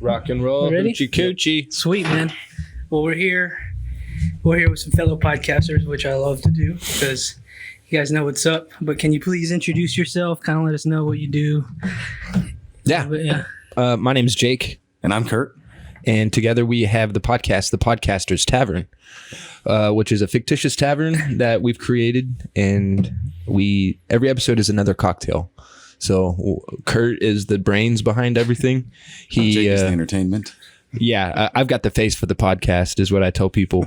Rock and roll. Ready? Hoochie coochie. Sweet, man. Well, we're here. We're here with some fellow podcasters, which I love to do because you guys know what's up. But can you please introduce yourself? Kind of let us know what you do. Yeah. My name's Jake. And I'm Kurt. And together we have the podcast, The Podcasters Tavern, which is a fictitious tavern that we've created. And every episode is another cocktail. So Kurt is the brains behind everything. Jake is the entertainment. Yeah, I've got the face for the podcast is what I tell people.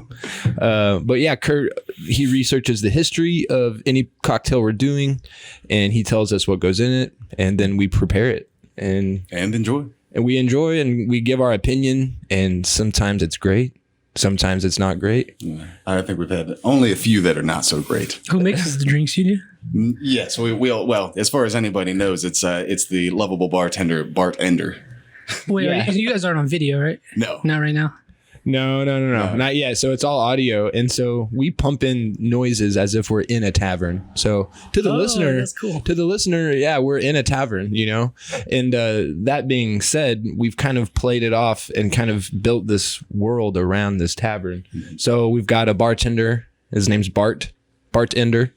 But yeah, Kurt, he researches the history of any cocktail we're doing, and he tells us what goes in it, and then we prepare it. And enjoy. And we enjoy, and we give our opinion, and sometimes it's great. Sometimes it's not great. Yeah. I think we've had only a few that are not so great. Who mixes the drinks you do? Yes, well, as far as anybody knows, it's the lovable bartender, Bart Ender. Wait, Yeah. you guys aren't on video, right? No. Not right now. No, not yet. So it's all audio, and so we pump in noises as if we're in a tavern. So to the listener, that's cool. Yeah, we're in a tavern, you know. And that being said, we've kind of played it off and kind of built this world around this tavern. So we've got a bartender. His name's Bartender.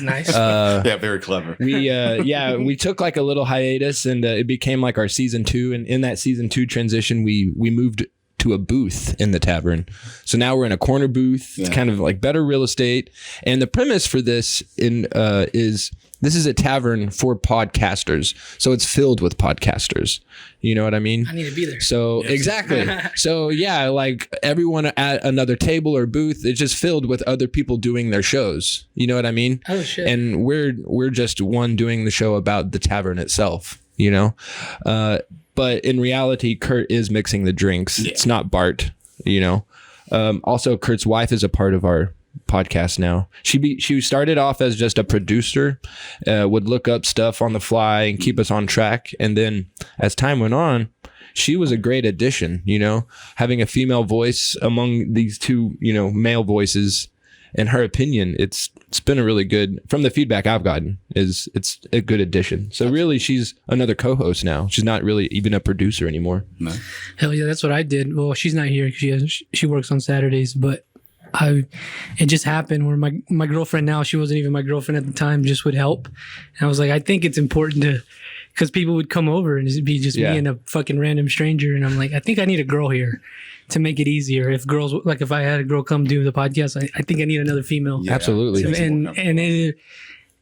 Nice. Yeah, very clever. We took like a little hiatus, and it became like our season 2. And in that season 2 transition, we moved to a booth in the tavern. So now we're in a corner booth. It's kind of like better real estate. And the premise for this is this is a tavern for podcasters. So it's filled with podcasters. You know what I mean? I need to be there. So exactly. So yeah, like everyone at another table or booth, it's just filled with other people doing their shows. You know what I mean? Oh shit. And we're just one doing the show about the tavern itself, you know? But in reality, Kurt is mixing the drinks. Yeah. It's not Bart, you know? Also, Kurt's wife is a part of our podcast now. She started off as just a producer, would look up stuff on the fly and keep us on track. And then as time went on, she was a great addition, you know, having a female voice among these two, you know, male voices. In her opinion, it's been a really good, from the feedback I've gotten, it's a good addition. So really, she's another co-host now. She's not really even a producer anymore. No. Hell yeah, that's what I did. Well, she's not here because she works on Saturdays, but it just happened where my girlfriend now, she wasn't even my girlfriend at the time, just would help. And I was like, I think it's important to, because people would come over and it'd be just me and a fucking random stranger. And I'm like, I think I need a girl here to make it easier. If girls, like if I had a girl come do the podcast, I think I need another female. Yeah, absolutely.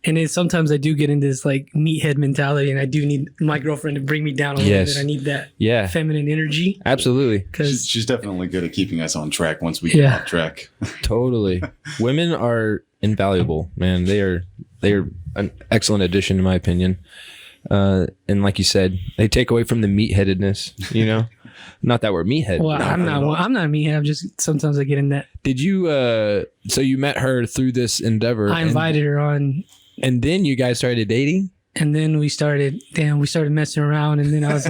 And sometimes I do get into this like meathead mentality, and I do need my girlfriend to bring me down a little bit. I need that feminine energy. Absolutely. Because she's definitely good at keeping us on track once we get off track. Totally. Women are invaluable, man. They are an excellent addition, in my opinion. And like you said, they take away from the meatheadedness, you know? Not that we're meathead. Well, I'm not a meathead. I'm just, sometimes I get in that. Did you, so you met her through this endeavor? I invited her on. And then you guys started dating? And then we started messing around. And then I was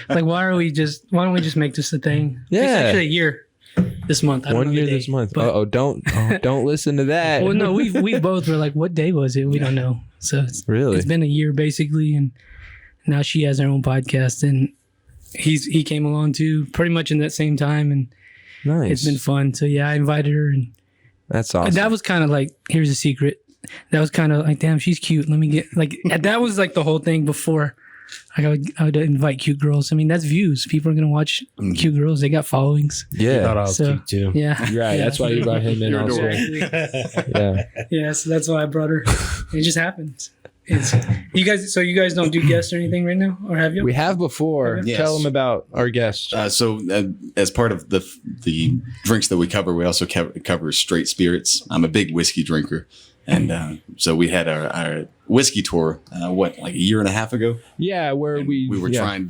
like, why don't we just make this a thing? Yeah. It's actually a year this month. I don't know 1 year the date, this month. but- Don't listen to that. Well, no, we both were like, what day was it? We don't know. So Really? It's been a year basically. And now she has her own podcast, and he came along too pretty much in that same time. And Nice. it's been fun. So yeah, I invited her, and That's awesome. that was kind of like, here's a secret. That was kind of like, damn, she's cute. Let me get like, that was like the whole thing before. Like I would invite cute girls. I mean, that's views. People are going to watch cute girls. They got followings. Yeah. I thought I was cute too. Yeah. Right. Yeah. That's why you brought him in You're also. Exactly. Yeah. Yeah. So that's why I brought her. It just happens. You guys don't do guests or anything right now, or have you? We have before. Yes. Tell them about our guest. So as part of the drinks that we cover, we also cover straight spirits. I'm a big whiskey drinker. And so we had our whiskey tour, like a year and a half ago? Yeah, where we were trying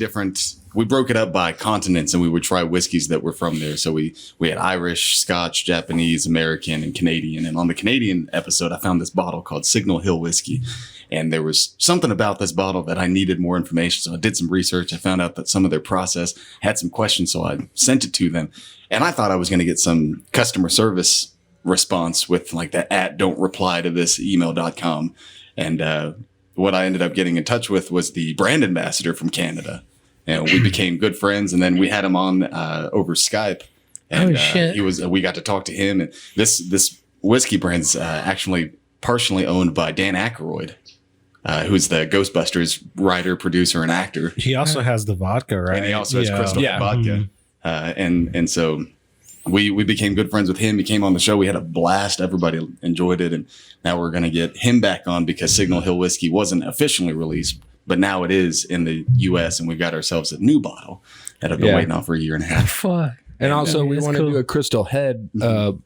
we broke it up by continents, and we would try whiskeys that were from there. So we had Irish, Scotch, Japanese, American, and Canadian. And on the Canadian episode, I found this bottle called Signal Hill Whiskey. And there was something about this bottle that I needed more information. So I did some research. I found out that some of their process had some questions. So I sent it to them. And I thought I was going to get some customer service response with like the @ don't reply to this email.com. And what I ended up getting in touch with was the brand ambassador from Canada. and we became good friends. And then we had him on over Skype, and shit. we got to talk to him. And this whiskey brand's actually partially owned by Dan Aykroyd, who's the Ghostbusters writer, producer, and actor. He also has the vodka, right? And he also has Crystal Head vodka. And so we became good friends with him. He came on the show. We had a blast. Everybody enjoyed it. And now we're going to get him back on because Signal Hill Whiskey wasn't officially released, but now it is in the U.S. And we've got ourselves a new bottle that I've been waiting on for a year and a half. Fuck. And also, we want to do a Crystal Head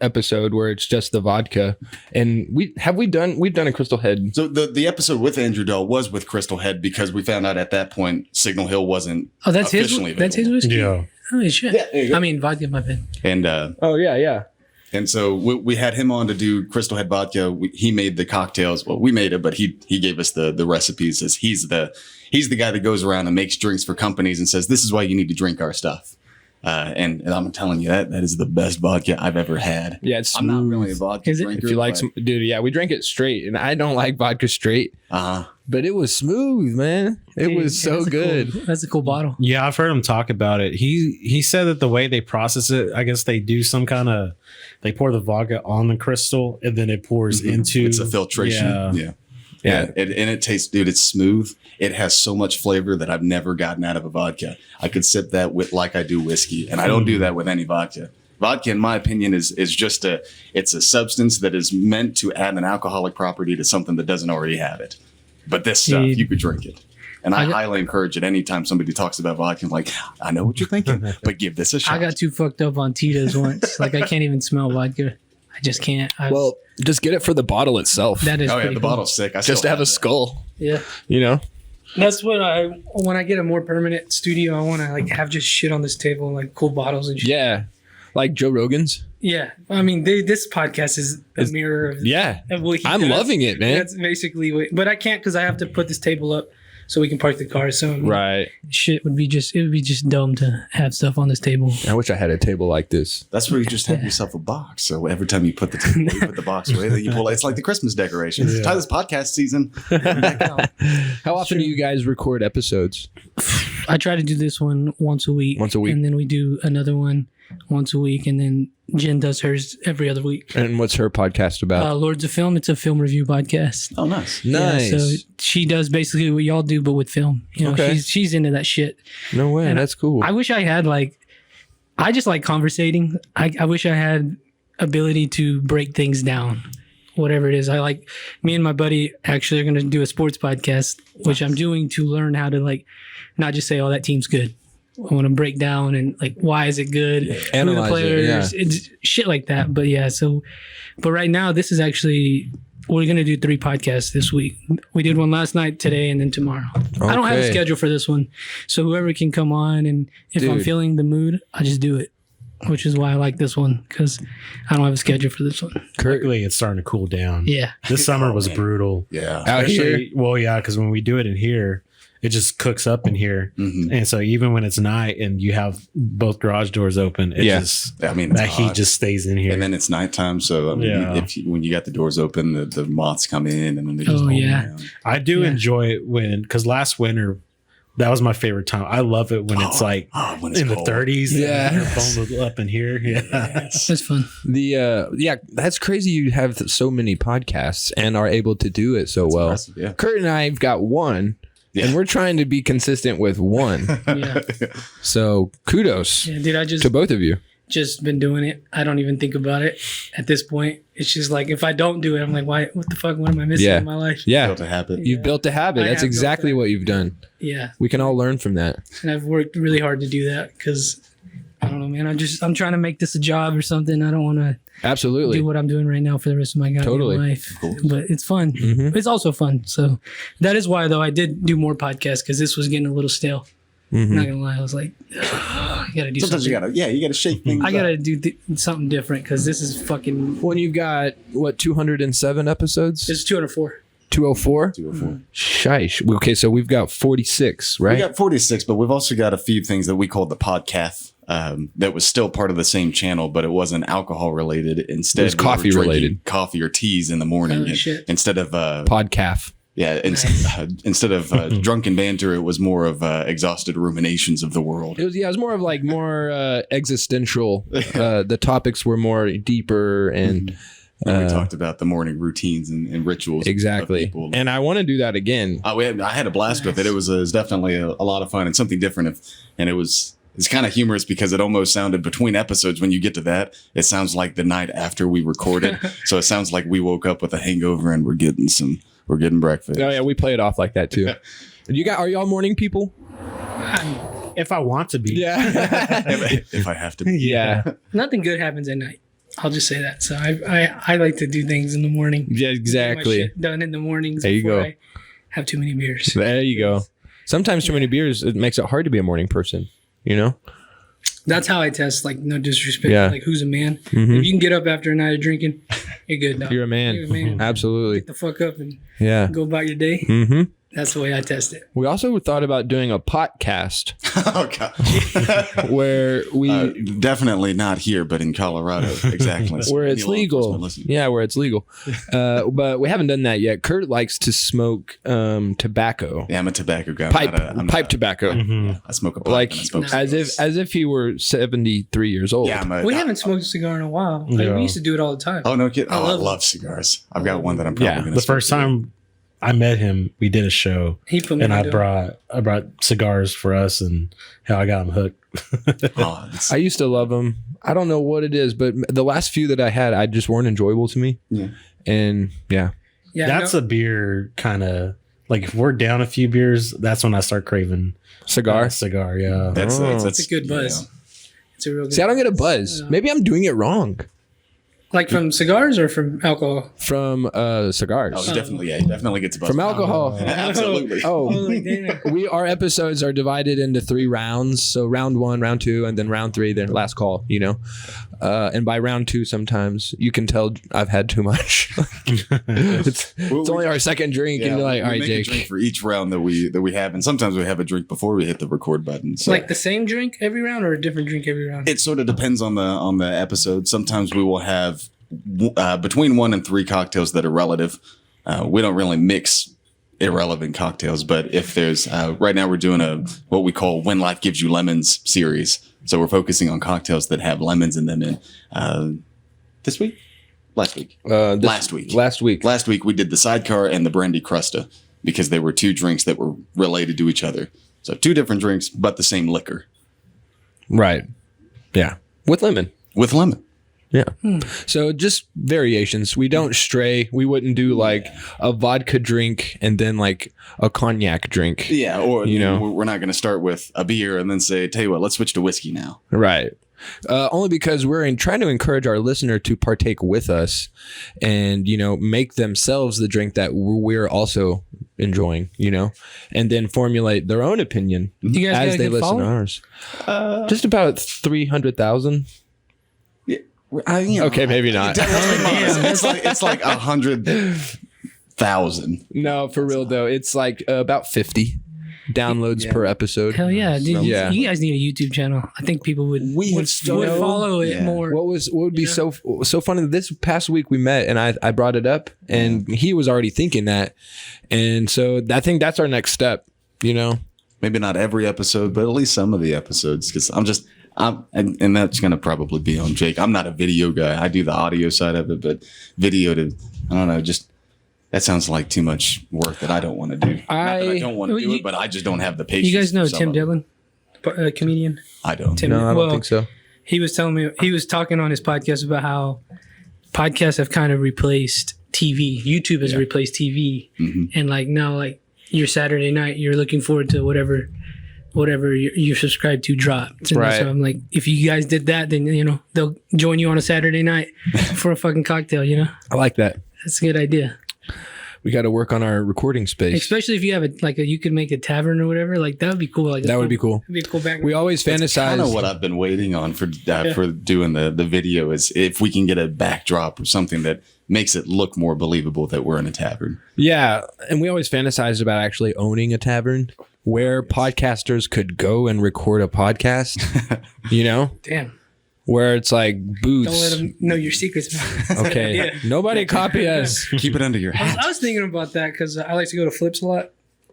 episode where it's just the vodka. And we've done a Crystal Head. So the episode with Andrew Dahl was with Crystal Head because we found out at that point Signal Hill wasn't officially that's his whiskey. Yeah. Holy shit. Yeah, there you go. I mean, vodka, my bad. And Oh yeah. and so we had him on to do Crystal Head vodka. He made the cocktails. Well, we made it, but he gave us the recipes. As he's the guy that goes around and makes drinks for companies and says, "This is why you need to drink our stuff." And I'm telling you that is the best vodka I've ever had. Yeah, it's I'm not smooth. really a vodka drinker. If you like some, dude, yeah, we drank it straight, and I don't like vodka straight. But it was smooth, man. It was so good. That's a cool bottle. Yeah, I've heard him talk about it. He said that the way they process it, I guess they do some kind of, they pour the vodka on the crystal and then it pours into. It's a filtration. Yeah. And it tastes, dude, it's smooth. It has so much flavor that I've never gotten out of a vodka. I could sip that with like I do whiskey, and I don't do that with any vodka. Vodka, in my opinion, is just it's a substance that is meant to add an alcoholic property to something that doesn't already have it. But this stuff, you could drink it. And I highly encourage it. Anytime somebody talks about vodka, I'm like, I know what you're thinking, but give this a shot. I got too fucked up on Tito's once. Like, I can't even smell vodka. I just can't. Well, just get it for the bottle itself. That is the bottle's sick. Just to have a skull. Yeah. You know? That's what when I get a more permanent studio, I want to like have just shit on this table and like cool bottles and shit. Yeah. Like Joe Rogan's. Yeah. I mean, this podcast is a mirror of what he I'm does. loving it, man. That's basically what, but I can't because I have to put this table up so we can park the car. So Right. shit would be just dumb to have stuff on this table. I wish I had a table like this. That's where you just have yourself a box. So every time you put the table, you put the box away, then you pull. It's like the Christmas decorations. It's this podcast season. How often do you guys record episodes? I try to do this one once a week. And then we do another one once a week. And then Jen does hers every other week. And what's her podcast about? Lords of Film. It's a film review podcast. Oh, nice. Nice. Yeah, so she does basically what y'all do, but with film. You know, she's into that shit. No way. And that's cool. I wish I had I just like conversating. I wish I had ability to break things down. Whatever it is. Me and my buddy actually are going to do a sports podcast, which I'm doing to learn how to not just say, oh, that team's good. I want to break down and why is it good? Who are the players? It's shit like that. But yeah, but right now this is actually, we're going to do 3 podcasts this week. We did one last night, today, and then tomorrow. Okay. I don't have a schedule for this one. So whoever can come on, and if I'm feeling the mood, I just do it. Which is why I like this one, because I don't have a schedule for this one. Luckily, it's starting to cool down. Yeah. This summer was brutal. Yeah. Out here? Well, yeah, because when we do it in here, it just cooks up in here. Mm-hmm. And so even when it's night and you have both garage doors open, that heat just stays in here. And then it's nighttime. So, when you got the doors open, the moths come in and then they just around. I do enjoy it because last winter, that was my favorite time. I love it when it's when it's in cold. The 30s. Yeah. You're bundled up in here. Yeah. That's fun. That's crazy. You have so many podcasts and are able to do it so well. Yeah. Kurt and I've got one. Yeah. And we're trying to be consistent with one. Yeah. So kudos to both of you. Just been doing it. I don't even think about it at this point. It's just if I don't do it, I'm like, why? What the fuck? What am I missing in my life? Yeah. Built a habit. You've built a habit. That's exactly what you've done. Yeah. We can all learn from that. And I've worked really hard to do that because I don't know, man. I'm trying to make this a job or something. I don't want to do what I'm doing right now for the rest of my goddamn life. But it's fun. Mm-hmm. It's also fun. So that is why, though, I did do more podcasts because this was getting a little stale. Mm-hmm. I'm not gonna lie, I was like, I gotta do something. Sometimes you gotta shake things. I gotta do something different because this is fucking. When you've got 207 episodes? It's 204. 204? 204. Shish. Okay, so we've got 46, right? We got 46, but we've also got a few things that we called the podcast. That was still part of the same channel, but it wasn't alcohol related. Instead, it was coffee related. Coffee or teas in the morning instead of Podcaf. Yeah, instead of drunken banter, it was more of exhausted ruminations of the world. It was more of like more existential. The topics were more deeper and. We talked about the morning routines and rituals. Exactly. Of people. And I want to do that again. I had a blast with it. It was definitely a lot of fun and something different. It's kind of humorous because it almost sounded between episodes when you get to that, it sounds like the night after we recorded. So it sounds like we woke up with a hangover and we're getting breakfast. Oh yeah, we play it off like that too. Are y'all morning people? If I want to be. Yeah. if I have to be. Yeah. Nothing good happens at night. I'll just say that. So I like to do things in the morning. Yeah, Get my exactly. shit done in the mornings There you before go. I have too many beers. There you go. Sometimes too many beers, it makes it hard to be a morning person, you know? That's how I test, like, no disrespect, Yeah. like, who's a man? Mhm. If you can get up after a night of drinking, you're good, dog. You're a man. You're a man. Absolutely. Get the fuck up and Yeah. go about your day. Mm-hmm. That's the way I test it. We also thought about doing a podcast Oh, God. where we Definitely not here, but in Colorado. Exactly. where Any it's law legal. enforcement listening. Yeah, where it's legal. But we haven't done that yet. Kurt likes to smoke tobacco. Yeah, I'm a tobacco guy. Pipe tobacco. I smoke a pipe Like and I smoke as cigars. if he were 73 years old. Yeah, We haven't smoked a cigar in a while. Like, Yeah. we used to do it all the time. Oh, no kidding. Oh, I love love cigars. I've got one that I'm probably Yeah, going to The first time I met him, we did a show, He put me and I into it. brought cigars for us, and how I got him hooked. I used to love them. I don't know what it is, but the last few that I had, I just weren't enjoyable to me. Yeah. And yeah. Yeah, That's a beer kind of like, if we're down a few beers, that's when I start craving Cigar. a cigar. Yeah, That's it's a good buzz. It's a real good See, I don't get a buzz. Maybe I'm doing it wrong. Like from cigars or from alcohol? From cigars. Oh, he definitely gets a buzz. From alcohol. Absolutely. Oh, Like, damn. our episodes are divided into 3 rounds. So round 1, round 2, and then round 3, then last call, you know. And by round 2, sometimes you can tell I've had too much. it's only our second drink, and you're like, all right, make a Jake. drink for each round that we have, and sometimes we have a drink before we hit the record button. So Like the same drink every round or a different drink every round? it sort of depends on the episode. Sometimes we will have between 1 and 3 cocktails that are relative. We don't really mix irrelevant cocktails, but if there's right now we're doing what we call When Life Gives You Lemons series. So we're focusing on cocktails that have lemons in them. And this week, last week, last week we did the Sidecar and the Brandy Crusta because they were 2 drinks that were related to each other. So 2 different drinks, but the same liquor. Right. Yeah. With lemon. With lemon. Yeah. So just variations. We don't stray. We wouldn't do like a vodka drink and then like a cognac drink. Yeah. Or, you know, we're not going to start with a beer and then say, tell you what, let's switch to whiskey now. Right. Only because we're trying to encourage our listener to partake with us and, you know, make themselves the drink that we're also enjoying, you know, and then formulate their own opinion You guys got as a they good listen to following? ours. Just about 300,000. Okay, maybe not. It's like 100,000. No, for real though. It's like about 50 downloads per episode. Hell yeah, dude! Yeah. You guys need a YouTube channel. I think people would follow it more. What would be so funny? This past week we met and I brought it up and he was already thinking that, and so I think that's our next step. You know, Maybe not every episode, but at least some of the episodes. Because and that's going to probably be on Jake. I'm not a video guy. I do the audio side of it, but video I don't know, just that sounds like too much work that I don't want to do. Not that I don't want to do it, but I just don't have the patience. You guys know for some Tim of it. Dillon, comedian? I don't. Tim, no, I don't think so. He was telling me, he was talking on his podcast about how podcasts have kind of replaced TV. YouTube has replaced TV. Mm-hmm. And like now, like your Saturday night, you're looking forward to whatever you're subscribed to drops. And Right. so I'm like, if you guys did that, then, you know, they'll join you on a Saturday night for a fucking cocktail, you know? I like that. That's a good idea. We got to work on our recording space. Especially if you have you could make a tavern or whatever. Like that would be cool. Like That would be cool. That'd be a cool background. We always Kind fantasize. of what I've been waiting on for doing the video is if we can get a backdrop or something that makes it look more believable that we're in a tavern. Yeah, and we always fantasized about actually owning a tavern where podcasters could go and record a podcast. You know, Damn. where it's like booths. Don't let them know your secrets. Okay. Yeah. Nobody copy us. Keep it under your hat. I was thinking about that because I like to go to Flips a lot.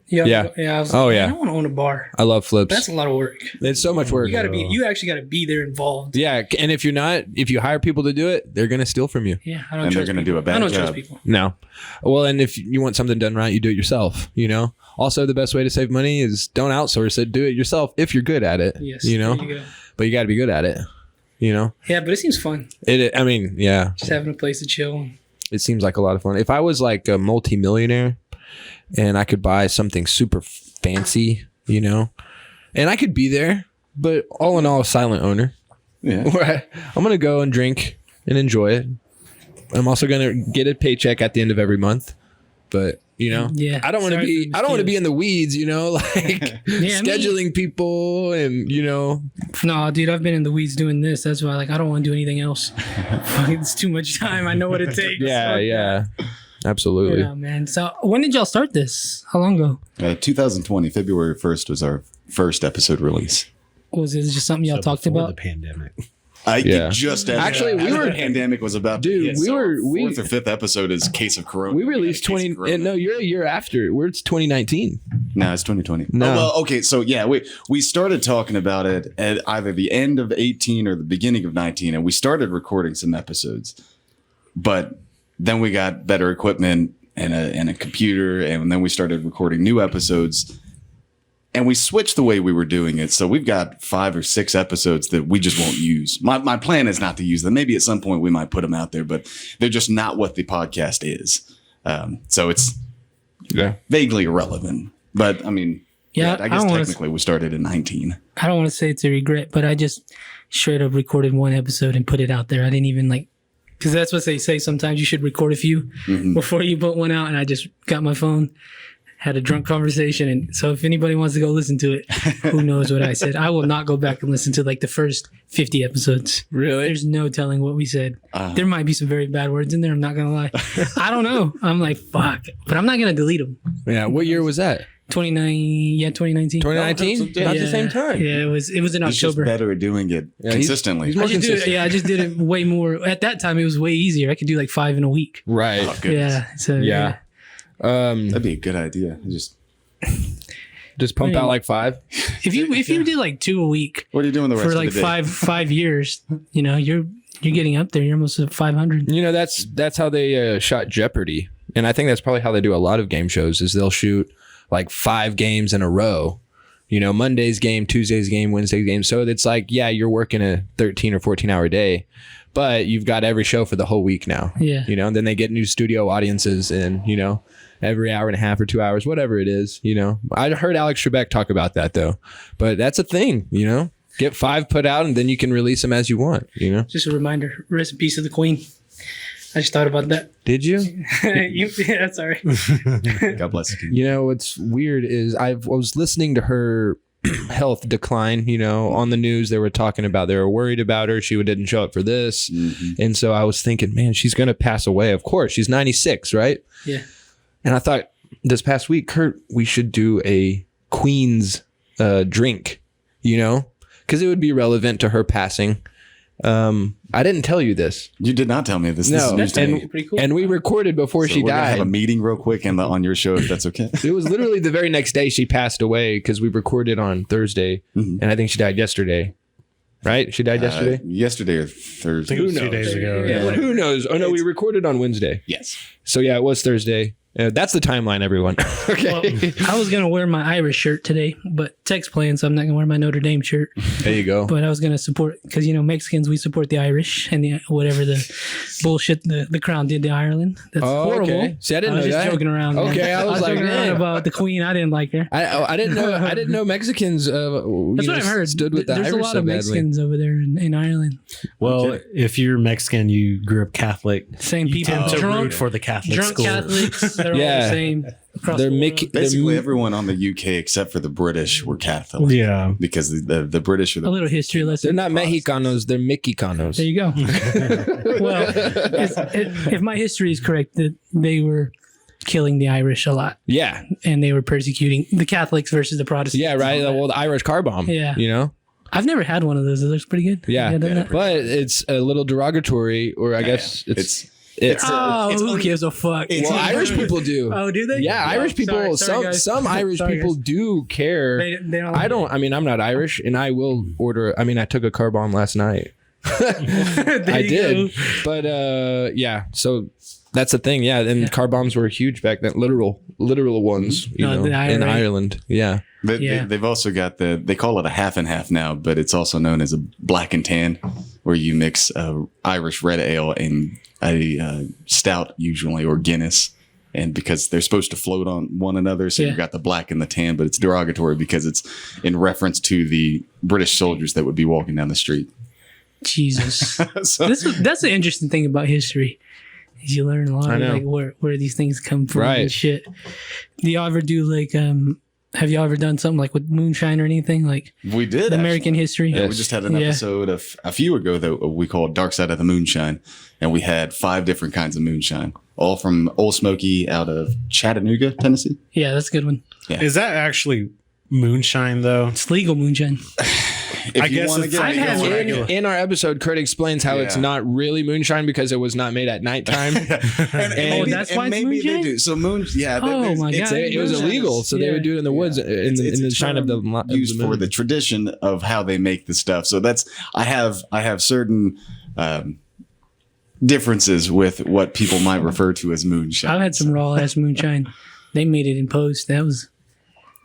Yeah. I was Oh, like, yeah. I don't want to own a bar. I love Flips. That's a lot of work. It's so much work. You actually got to be there involved. Yeah, and if you hire people to do it, they're gonna steal from you. Yeah, I don't And they're trust gonna people. do a bad I don't job. trust people. No. Well, and if you want something done right, you do it yourself, you know? Also, the best way to save money is don't outsource it. Do it yourself if you're good at it. Yes. You know? There you go. But you got to be good at it, you know? Yeah, but it seems fun. I mean, yeah. Just having a place to chill. It seems like a lot of fun. If I was like a multimillionaire and I could buy something super fancy, you know, and I could be there, but all in all, a silent owner. Yeah. Where I'm going to go and drink and enjoy it. I'm also going to get a paycheck at the end of every month. But, you know, Yeah. I don't want to be in the weeds, you know, like scheduling people and, you know. No, dude, I've been in the weeds doing this. That's why, like, I don't want to do anything else. It's too much time. I know what it takes. Yeah. Absolutely. Yeah, man. So when did y'all start this? How long ago? 2020, February 1st was our first episode release. Was it just something y'all talked before about? the pandemic. Just as Actually, we were the pandemic was about. Dude, to hit, we fourth or fifth episode is Case of Corona. We released Case of 20. Corona. No, you're a year after. It's 2019. No, it's 2020. No. Oh, well, okay. So yeah, we started talking about it at either the end of 18 or the beginning of 19, and we started recording some episodes. But then we got better equipment and a computer, and then we started recording new episodes. And we switched the way we were doing it. So we've got 5 or 6 episodes that we just won't use. My plan is not to use them. Maybe at some point we might put them out there, but they're just not what the podcast is. So it's vaguely irrelevant. But I mean, I guess technically we started in 19. I don't want to say it's a regret, but I just straight up recorded one episode and put it out there. I didn't even because that's what they say. Sometimes you should record a few before you put one out. And I just got my phone, had a drunk conversation. And so if anybody wants to go listen to it, who knows what I said. I will not go back and listen to like the first 50 episodes. Really? There's no telling what we said. There might be some very bad words in there. I'm not going to lie. I don't know. I'm like, fuck. But I'm not going to delete them. Yeah. What year was that? 2019. 2019? Not the same time. Yeah, it was in He's just October. better at doing it consistently. he's more consistent. I just did it way more. At that time, it was way easier. I could do like 5 in a week. Right. Oh, goodness. Yeah. So Yeah. That'd be a good idea. Just pump out like 5. If you did like 2 a week What are you doing the rest for of like the day? five years, you know, you're getting up there. You're almost at 500. You know, that's how they shot Jeopardy. And I think that's probably how they do a lot of game shows is they'll shoot like 5 games in a row. You know, Monday's game, Tuesday's game, Wednesday's game. So it's like, yeah, you're working a 13 or 14 hour day, but you've got every show for the whole week now. Yeah. You know, and then they get new studio audiences and, you know, every hour and a half or 2 hours, whatever it is, you know. I heard Alex Trebek talk about that though, but that's a thing, you know. Get 5 put out and then you can release them as you want, you know. Just a reminder. Rest in peace to the Queen. I just thought about that. Did you? Yeah, sorry. God bless you. You know, what's weird is I was listening to her health decline, you know, on the news. They were talking about, they were worried about her. She didn't show up for this. Mm-hmm. And so I was thinking, man, she's going to pass away. Of course, she's 96, right? Yeah. And I thought this past week, Kurt, we should do a Queen's drink, you know, because it would be relevant to her passing. I didn't tell you this. You did not tell me this. No, This is news to me. Pretty cool. And we recorded before she We're gonna died. have a meeting real quick and on your show if that's okay. It was literally the very next day she passed away because we recorded on Thursday, and I think she died yesterday. Right? She died yesterday. Yesterday or Thursday. I think it was 2 days ago. Yeah. Who knows? Oh no, we recorded on Wednesday. Yes. So yeah, it was Thursday. That's the timeline, everyone. Okay. Well, I was gonna wear my Irish shirt today, but Tech's playing, so I'm not gonna wear my Notre Dame shirt. There you go. But I was gonna support because you know Mexicans, we support the Irish and the whatever the bullshit the Crown did to Ireland. That's horrible. Okay. See, I didn't was know just that. joking around. man. Okay, I was like, joking around man. about the Queen. I didn't like her. I didn't know. I didn't know Mexicans. That's what I've heard. Stood with the There's Irish a lot so of badly. Mexicans over there in Ireland. Well, if you're Mexican, you grew up Catholic. Same You people. tend to drunk root for the Catholic drunk school. Catholics. They're all Yeah. the same. across They're the world. Mickey. Basically, everyone on the UK except for the British were Catholic. Yeah. Because the British are A the little history lesson. They're not Mexicanos. They're Mexicanos. There you go. Well, if my history is correct, that they were killing the Irish a lot, Yeah. and they were persecuting the Catholics versus the Protestants. Yeah. Right. Well, the Irish car bomb. Yeah. You know. I've never had one of those. It looks pretty good. Yeah, that? But it's a little derogatory, or I guess it's who gives a fuck? Well, Irish people do. Oh, do they? Yeah, Irish people. Some Irish people do care. They don't I don't. I mean, I'm not Irish, and I will order. I mean, I took a car bomb last night. I did, but yeah. So that's the thing. Yeah, and car bombs were huge back then. Literal ones. You know, in Ireland. Yeah. They've also got they call it a half and half now, but it's also known as a black and tan, where you mix Irish red ale and a stout usually, or Guinness, and because they're supposed to float on one another, so you've got the black and the tan, but it's derogatory because it's in reference to the British soldiers that would be walking down the street. Jesus. That's the interesting thing about history. Is you learn a lot of like where these things come from and shit. Do y'all ever do like have y'all ever done something like with moonshine or anything like we did American history? Yeah, we just had an episode of a few ago that we called Dark Side of the Moonshine, and we had 5 different kinds of moonshine, all from Old Smoky out of Chattanooga, Tennessee. Yeah, that's a good one. Yeah. Is that actually moonshine though? It's legal moonshine. I guess in our episode, Kurt explains how it's not really moonshine because it was not made at nighttime. and that's why it's moonshine? They do. So my God, it was illegal, so they would do it in the woods in the shine of the used for the tradition of how they make the stuff. So that's I have certain differences with what people might refer to as moonshine. I've had some raw ass moonshine. They made it in post. That was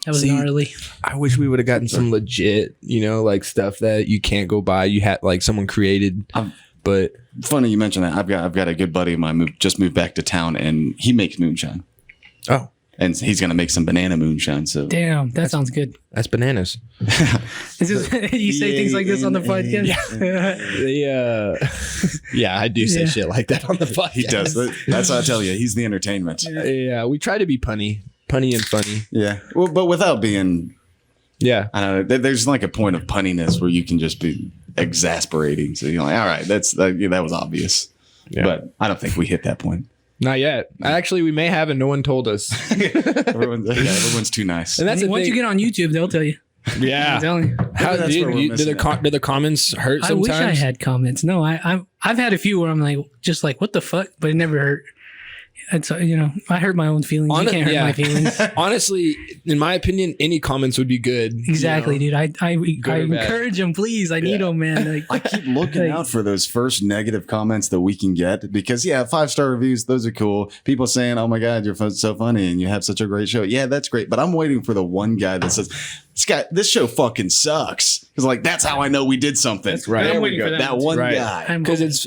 gnarly. I wish we would have gotten some legit, like stuff that you can't go buy. You had like someone created, but funny you mentioned that. I've got a good buddy of mine just moved back to town, and he makes moonshine. Oh, and he's gonna make some banana moonshine. So damn, that sounds good. That's bananas. You say things like this on the podcast. Yeah, I do say shit like that on the podcast. He does. That's how I tell you. He's the entertainment. Yeah, we try to be punny and funny. Yeah, well, but without being. Yeah, I don't know. There's like a point of punniness where you can just be exasperating. So you're like, all right, that was obvious. Yeah. But I don't think we hit that point. Not yet. Actually, we may have, and no one told us. Everyone's too nice. And that's once you get on YouTube, they'll tell you. Yeah. I'm telling you. How did the comments hurt sometimes? I wish I had comments. No, I've had a few where I'm like, just like, what the fuck? But it never hurt. It's, I hurt my own feelings. You can't hurt my feelings. Honestly, in my opinion, any comments would be good. Exactly, dude. I encourage them, please. I need them, man. I keep looking out for those first negative comments that we can get because, 5-star reviews, those are cool. People saying, oh my God, you're so funny and you have such a great show. Yeah, that's great. But I'm waiting for the one guy that says, this show fucking sucks. Because that's how I know we did something. That's right. There we go. That one guy. Because it's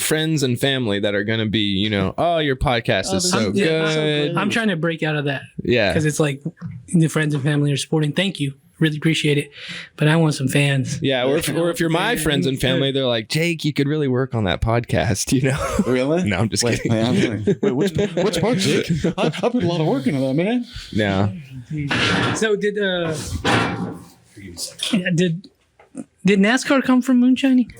friends and family that are gonna be oh, your podcast is so good. I'm trying to break out of that. Yeah. Because it's like the friends and family are supporting. Thank you. Really appreciate it. But I want some fans. Yeah. Or if you're my friends and family, they're like, Jake, you could really work on that podcast. Really? No, I'm just kidding. Wait, which part, Jake? I put a lot of work into that, man. Yeah. So did NASCAR come from moonshining?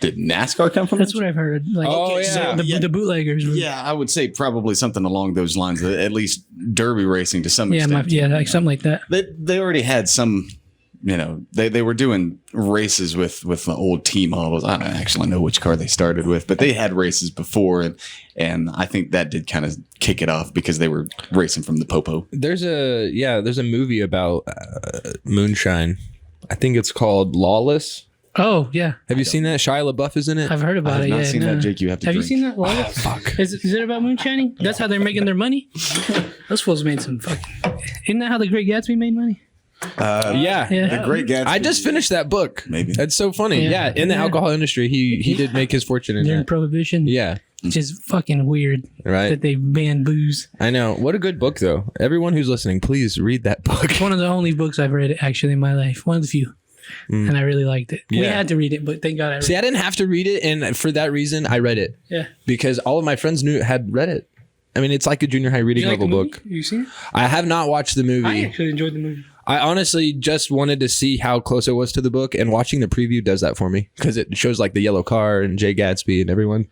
Did NASCAR come from? That's what I've heard. Like, the bootleggers. Yeah, I would say probably something along those lines. At least derby racing to some extent. Like something like that. They already had some. They were doing races with the old T models. I don't actually know which car they started with, but they had races before, and I think that did kind of kick it off because they were racing from the popo. There's a movie about moonshine. I think it's called Lawless. Oh yeah. Have you seen that? Shia LaBeouf is in it. I've heard about it. I've not seen that. Jake, you have to. Have you seen that? Lawless? Fuck. Is it about moonshining? That's how they're making their money. Those fools made some fucking. Isn't that how The Great Gatsby made money? Yeah. The Great Gatsby. I just finished that book. Maybe that's so funny. Yeah, in the alcohol industry, he did make his fortune in during that. Prohibition. Yeah. Which is fucking weird. Right. That they banned booze. I know. What a good book, though. Everyone who's listening, please read that book. It's one of the only books I've read actually in my life. One of the few. And I really liked it. Yeah. We had to read it, but thank God I read it. I didn't have to read it, and for that reason, I read it. Yeah. Because all of my friends had read it. I mean, it's like a junior high reading level book. You seen it? I have not watched the movie. I actually enjoyed the movie. I honestly just wanted to see how close it was to the book, and watching the preview does that for me because it shows like the yellow car and Jay Gatsby and everyone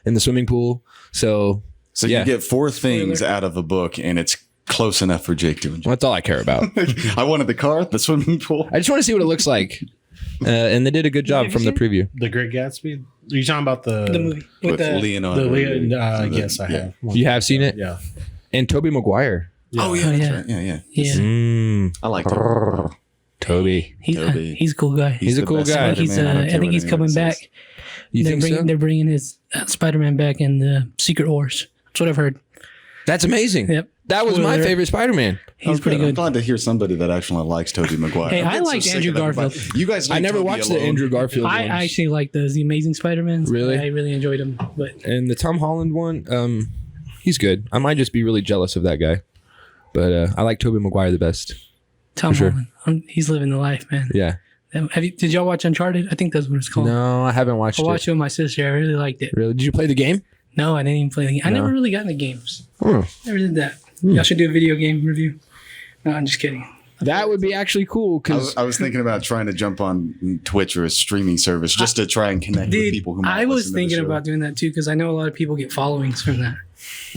in the swimming pool. So you get 4 things out of a book, and it's close enough for Jake to enjoy. Well, that's all I care about. I wanted the car, the swimming pool. I just want to see what it looks like. and they did a good job Have you from the seen preview. The Great Gatsby. Are you talking about the movie with the Leonardo. yes, I have. You have seen it, Yeah. and Toby Maguire. Oh yeah, Oh, that's yeah. right. Yeah. yeah. I like him. Toby. He's a cool guy. He's a the cool best guy. He's Spider-Man. I don't I care think what he's anyone coming says. back. You think so? They're bringing his Spider-Man back in the Secret Wars. That's what I've heard. That's amazing. Yep. That was my Spoiler. favorite Spider-Man. He's pretty I'm good. glad to hear somebody that actually likes Tobey Maguire. Hey, I'm I getting so liked sick Andrew of everybody. Garfield. You guys, I leave never Tobey watched the alone. Andrew Garfield I ones. actually like the Amazing Spider-Man. Really? I really enjoyed him. But And the Tom Holland one, he's good. I might just be really jealous of that guy. But I like Tobey Maguire the best. Tom sure. Holland, he's living the life, man. Yeah. Did y'all watch Uncharted? I think that's what it's called. No, I haven't watched I it. watched it with my sister. I really liked it. Really? Did you play the game? No, I didn't even play the game. I No. never really got into games. Hmm. Never did that. Y'all should do a video game review. No, I'm just kidding. That would be actually cool because I was thinking about trying to jump on Twitch or a streaming service just to try and connect with Dude, people who might I was listen to the thinking show. about doing that too because I know a lot of people get followings from that.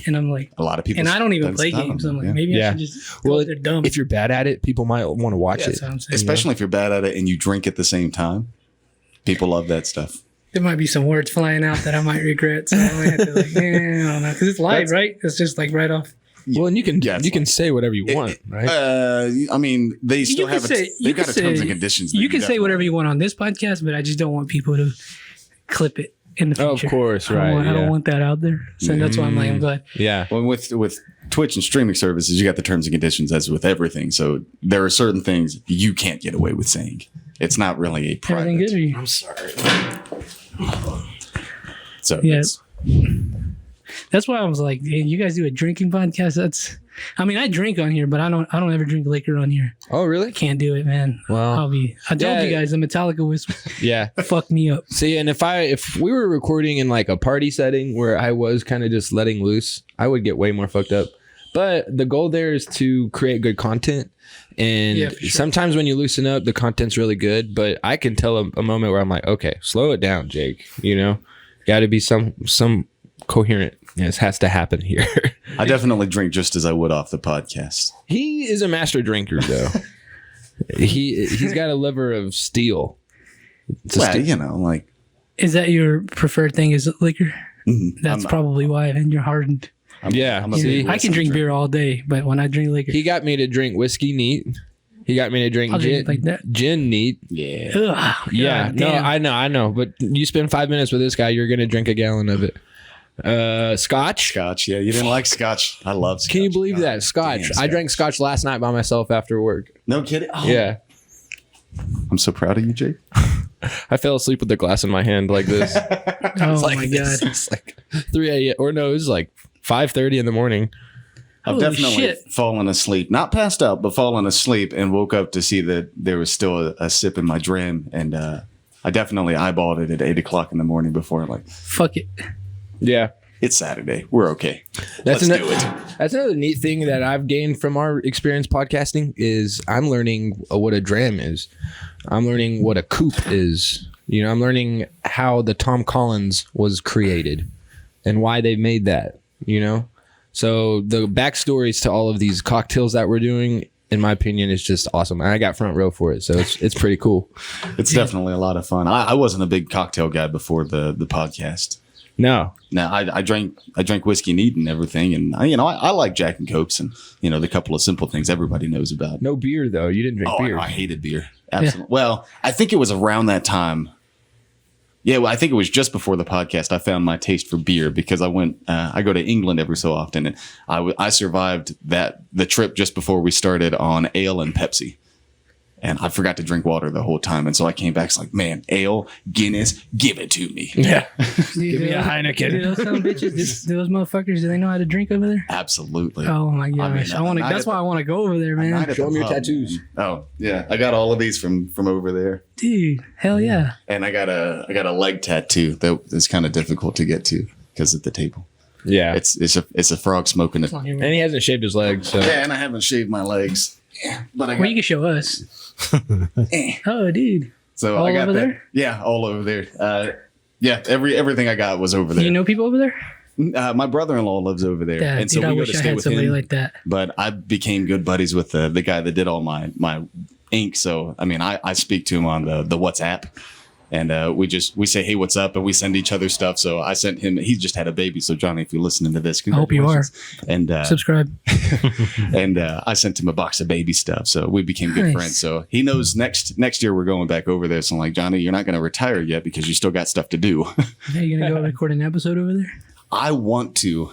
And I'm like, A lot of people, and I don't even spend play time games. on I'm like, it, yeah. maybe I Yeah. should just go well, out there dumb. if you're bad at it, people might want to watch That's it. what I'm saying. Especially if you're bad at it and you drink at the same time. People love that stuff. There might be some words flying out that I might regret. So I might have to I don't know. Because it's live, right? It's just like right off. Well, and you can Yeah, it's you can say whatever you want, right? I mean, they still can have say- they've got a terms and conditions. that You can say definitely- whatever you want on this podcast, but I just don't want people to clip it in the Of future. course, I don't right, want- I yeah. don't want that out there. So that's why I'm like, I'm glad. Yeah. Well, with Twitch and streaming services, you got the terms and conditions as with everything. So there are certain things you can't get away with saying. It's not really a Everything private. good? Or you? I'm sorry. So Yeah. it's- That's why I was like, hey, you guys do a drinking podcast? That's, I mean, I drink on here, but I don't ever drink liquor on here. Oh, really? Can't do it, man. Well, I told yeah. you guys the Metallica whisper yeah. fucked me up. See, and if we were recording in like a party setting where I was kind of just letting loose, I would get way more fucked up. But the goal there is to create good content. And Yeah, for sure. sometimes when you loosen up, the content's really good. But I can tell a moment where I'm like, okay, slow it down, Jake. You know, got to be some coherentness has to happen here. I definitely drink just as I would off the podcast. He is a master drinker, though. He's got a liver of steel. It's a Well, steel- you know, like Is that your preferred thing? Is it liquor? That's I'm- probably why. And you're hardened. Yeah, I'm a see? big I can whiskey drink beer all day, but when I drink liquor, He got me to drink whiskey neat. He got me to drink I'll gin, drink like that. gin neat. Yeah. ugh, Yeah, God no, damn. I know. But you spend 5 minutes with this guy, you're gonna drink a gallon of it. Scotch. Scotch. Yeah, you didn't like Scotch. I love Scotch. Can you believe God that? Scotch. damn, I drank Scotch last night by myself after work. No kidding. Oh, Yeah. I'm so proud of you, Jake. I fell asleep with the glass in my hand like this. Oh like my this. god! It's like 3 a.m. Or no, it was like 5:30 in the morning. I've Holy definitely shit. fallen asleep, not passed out, but fallen asleep and woke up to see that there was still a sip in my dram. And I definitely eyeballed it at 8 o'clock in the morning before, like, Fuck it. Yeah. it's Saturday. We're okay. That's Let's do it. That's another neat thing that I've gained from our experience podcasting is I'm learning what a dram is. I'm learning what a coupe is. You know, I'm learning how the Tom Collins was created and why they made that, you know? So the backstories to all of these cocktails that we're doing, in my opinion, is just awesome. And I got front row for it. So it's pretty cool. It's definitely a lot of fun. I wasn't a big cocktail guy before the podcast. No. Now I drank whiskey neat and everything, and I like Jack and Cokes and the couple of simple things everybody knows about. No beer, though. You didn't drink Oh, beer. I hated beer. Absolutely. Well, I think it was around that time. Yeah, well, I think it was just before the podcast I found my taste for beer because I go to England every so often, and I survived the trip just before we started on ale and Pepsi. And I forgot to drink water the whole time. And so I came back, it's like, man, ale, Guinness, give it to me. Yeah. Give me a Heineken. Do those son of bitches, do those motherfuckers, do they know how to drink over there? Absolutely. Oh my gosh. mean, I want to. a night That's at why I want to go over there, Night man. at Show the 'em your pub. tattoos. Oh, yeah. I got all of these from over there. Dude, hell yeah. And I got a leg tattoo that is kind of difficult to get to because of the table. Yeah. It's a frog smoking it. And he hasn't shaved his legs. So. Yeah, and I haven't shaved my legs. Yeah, but I Well, got you can show us. Eh. Oh, dude. so all I got over that. there? Yeah, all over there. Yeah, everything I got was over Do there. you know people over there? My brother-in-law lives over there, Yeah, and so dude, I we go wish to I stay had with somebody him. like that. But I became good buddies with the guy that did all my ink. So, I mean, I speak to him on the WhatsApp. And we say, hey, what's up? And we send each other stuff. So I sent him, he just had a baby. So Johnny, if you're listening to this, I hope you are. And subscribe. And I sent him a box of baby stuff. So we became good friends. So he knows next year we're going back over there. So I'm like, Johnny, you're not going to retire yet because you still got stuff to do. Are you going to go record an episode over there? I want to.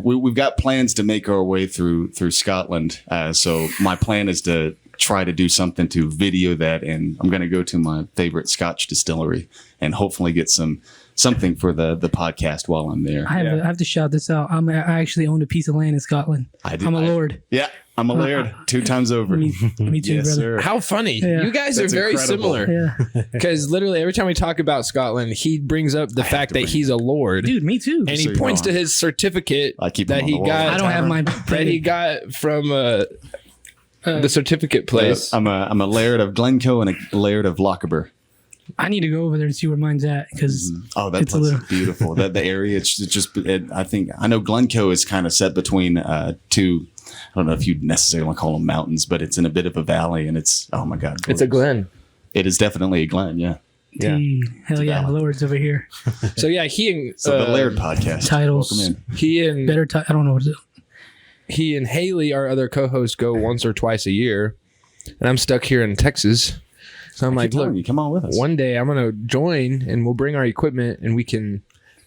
We've got plans to make our way through Scotland. So my plan is to try to do something to video that, and I'm going to go to my favorite Scotch distillery and hopefully get something for the podcast while I'm there. I have to shout this out. I actually own a piece of land in Scotland. I'm a lord. Yeah, I'm a laird 2 times over. Me too, yes, brother. Sir. How funny. Yeah. You guys are very similar. Yeah. Because literally every time we talk about Scotland, he brings up the fact that he's a lord. Dude, me too. And he points to his certificate that he got. I don't have my that he got from the certificate place. I'm a laird of Glencoe and a laird of Lochaber. I need to go over there and see where mine's at because that place is beautiful. The area, I know Glencoe is kind of set between two. I don't know if you'd necessarily want to call them mountains, but it's in a bit of a valley, and it's oh my god, it's a glen. It is definitely a glen, yeah. Yeah, hell yeah, Lord's over here. So yeah, he and the Laird podcast titles. Welcome in. He and I don't know what it is. He and Haley, our other co-host, go once or twice a year, and I'm stuck here in Texas. So I'm like, look, you come on with us. One day I'm gonna join, and we'll bring our equipment, and we can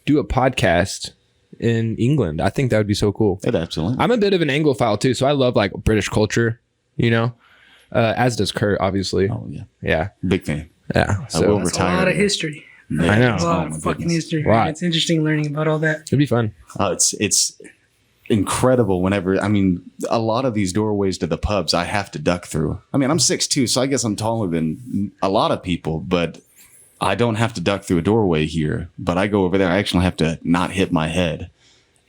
do a podcast in England. I think that would be so cool. It absolutely. I'm a bit of an Anglophile too, so I love like British culture, as does Kurt, obviously. Oh yeah, yeah, big fan. Yeah, so I will retire. A lot of history. Yeah. I know. A lot of fucking history. Right? It's interesting learning about all that. It'd be fun. It's incredible whenever, I mean, a lot of these doorways to the pubs I have to duck through. I mean, I'm 6'2", so I guess I'm taller than a lot of people, but I don't have to duck through a doorway here. But I go over there, I actually have to not hit my head.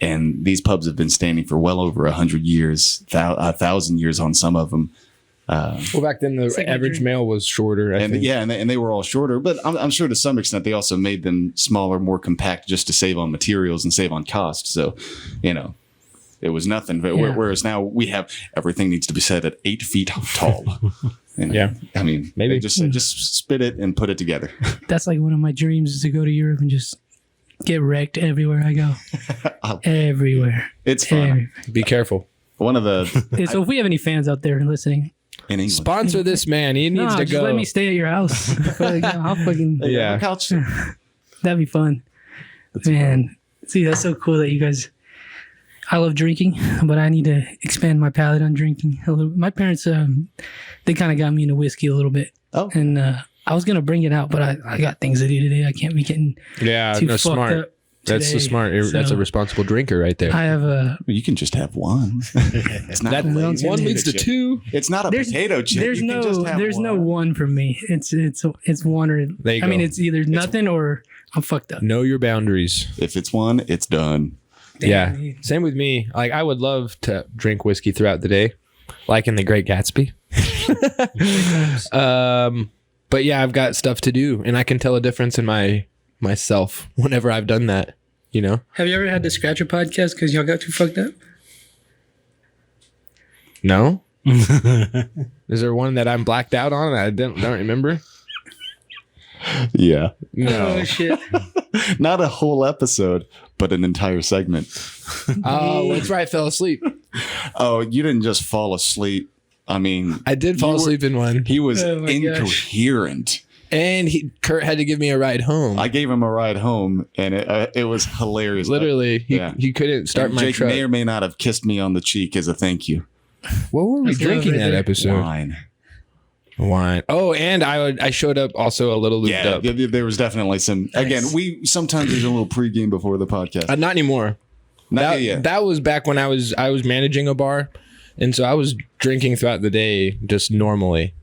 And these pubs have been standing for well over 100 years, 1,000 years on some of them. Well, back then the average male was shorter, I think. Yeah, and they were all shorter, but I'm sure to some extent they also made them smaller, more compact, just to save on materials and save on cost. So, it was nothing. But whereas now we have everything needs to be set at 8 feet tall. Yeah, I mean, maybe just spit it and put it together. That's like one of my dreams is to go to Europe and just get wrecked everywhere I go. Everywhere. It's fun. Everywhere. Be careful. One of the so if we have any fans out there listening, in England, sponsor this man. He needs to go. Let me stay at your house. I'll fucking couch. That'd be fun. Man, see, that's so cool that you guys. I love drinking, but I need to expand my palate on drinking a little. My parents, they kind of got me into whiskey a little bit. Oh, and I was gonna bring it out, but I got things to do today. I can't be getting too fucked smart. Up. That's the smart. That's a responsible drinker right there. I have you can just have one. It's not one leads to two. It's not a potato chip. There's no one for me. It's one or. I mean, it's either nothing or I'm fucked up. Know your boundaries. If it's one, it's done. Damn. Yeah. Same with me. Like I would love to drink whiskey throughout the day, like in The Great Gatsby. But yeah, I've got stuff to do, and I can tell a difference in myself whenever I've done that. Have you ever had to scratch a podcast because y'all got too fucked up? No. Is there one that I'm blacked out on that I don't remember? Yeah. No. Oh shit. Not a whole episode, but an entire segment. Oh, that's right. I fell asleep. Oh, you didn't just fall asleep. I mean, I did fall asleep in one. He was incoherent. Gosh. And Kurt had to give me a ride home. I gave him a ride home, and it was hilarious. Literally, he couldn't start my Jake truck. May or may not have kissed me on the cheek as a thank you. What were we drinking that episode? Wine. Oh, and I showed up also a little looped up. Yeah, there was definitely some. Nice. Again, sometimes there's a little pregame before the podcast. Not anymore. That was back when I was managing a bar, and so I was drinking throughout the day just normally,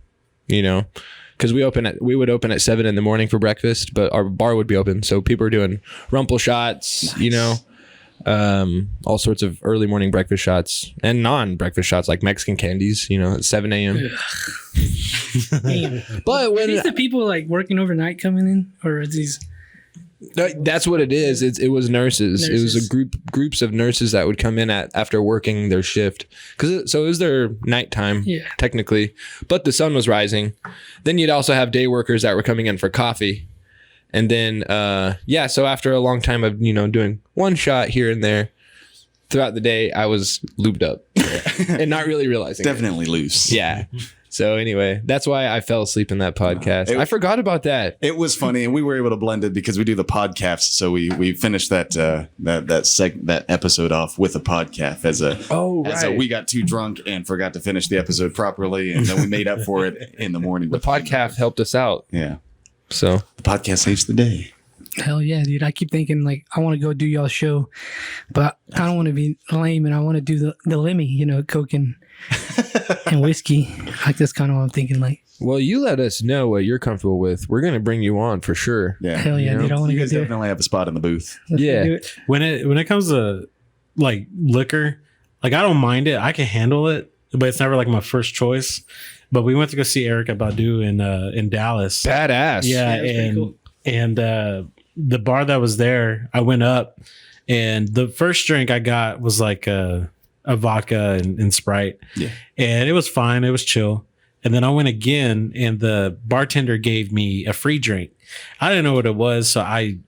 because we would open at 7 a.m. for breakfast, but our bar would be open, so people were doing rumple shots, nice. All sorts of early morning breakfast shots and non-breakfast shots like Mexican candies, at 7 a.m. But when are these the people like working overnight coming in, or are these? That's what it is. It was nurses. It was a groups of nurses that would come in after working their shift. So it was their nighttime, technically, but the sun was rising. Then you'd also have day workers that were coming in for coffee. And then, so after a long time of, doing one shot here and there throughout the day, I was lubed up and not really realizing Definitely loose. Yeah. So anyway, that's why I fell asleep in that podcast. I forgot about that. It was funny, and we were able to blend it because we do the podcast. So we finished that episode off with a podcast as a we got too drunk and forgot to finish the episode properly, and then we made up for it in the morning. The podcast helped us out. Yeah. So the podcast saves the day. Hell yeah, dude. I keep thinking like I want to go do y'all's show, but I don't want to be lame and I want to do the Lemmy, Coke and whiskey. Like that's kind of what I'm thinking. Like, well, you let us know what you're comfortable with. We're gonna bring you on for sure. Yeah. Hell yeah, dude. I want to You go guys do definitely have a spot in the booth. it. When it comes to like liquor, like I don't mind it. I can handle it, but it's never like my first choice. But we went to go see Erykah Badu in Dallas. Badass. Yeah, cool. and the bar that was there, I went up, and the first drink I got was like a vodka and Sprite. Yeah. And it was fine. It was chill. And then I went again, and the bartender gave me a free drink. I didn't know what it was, so I,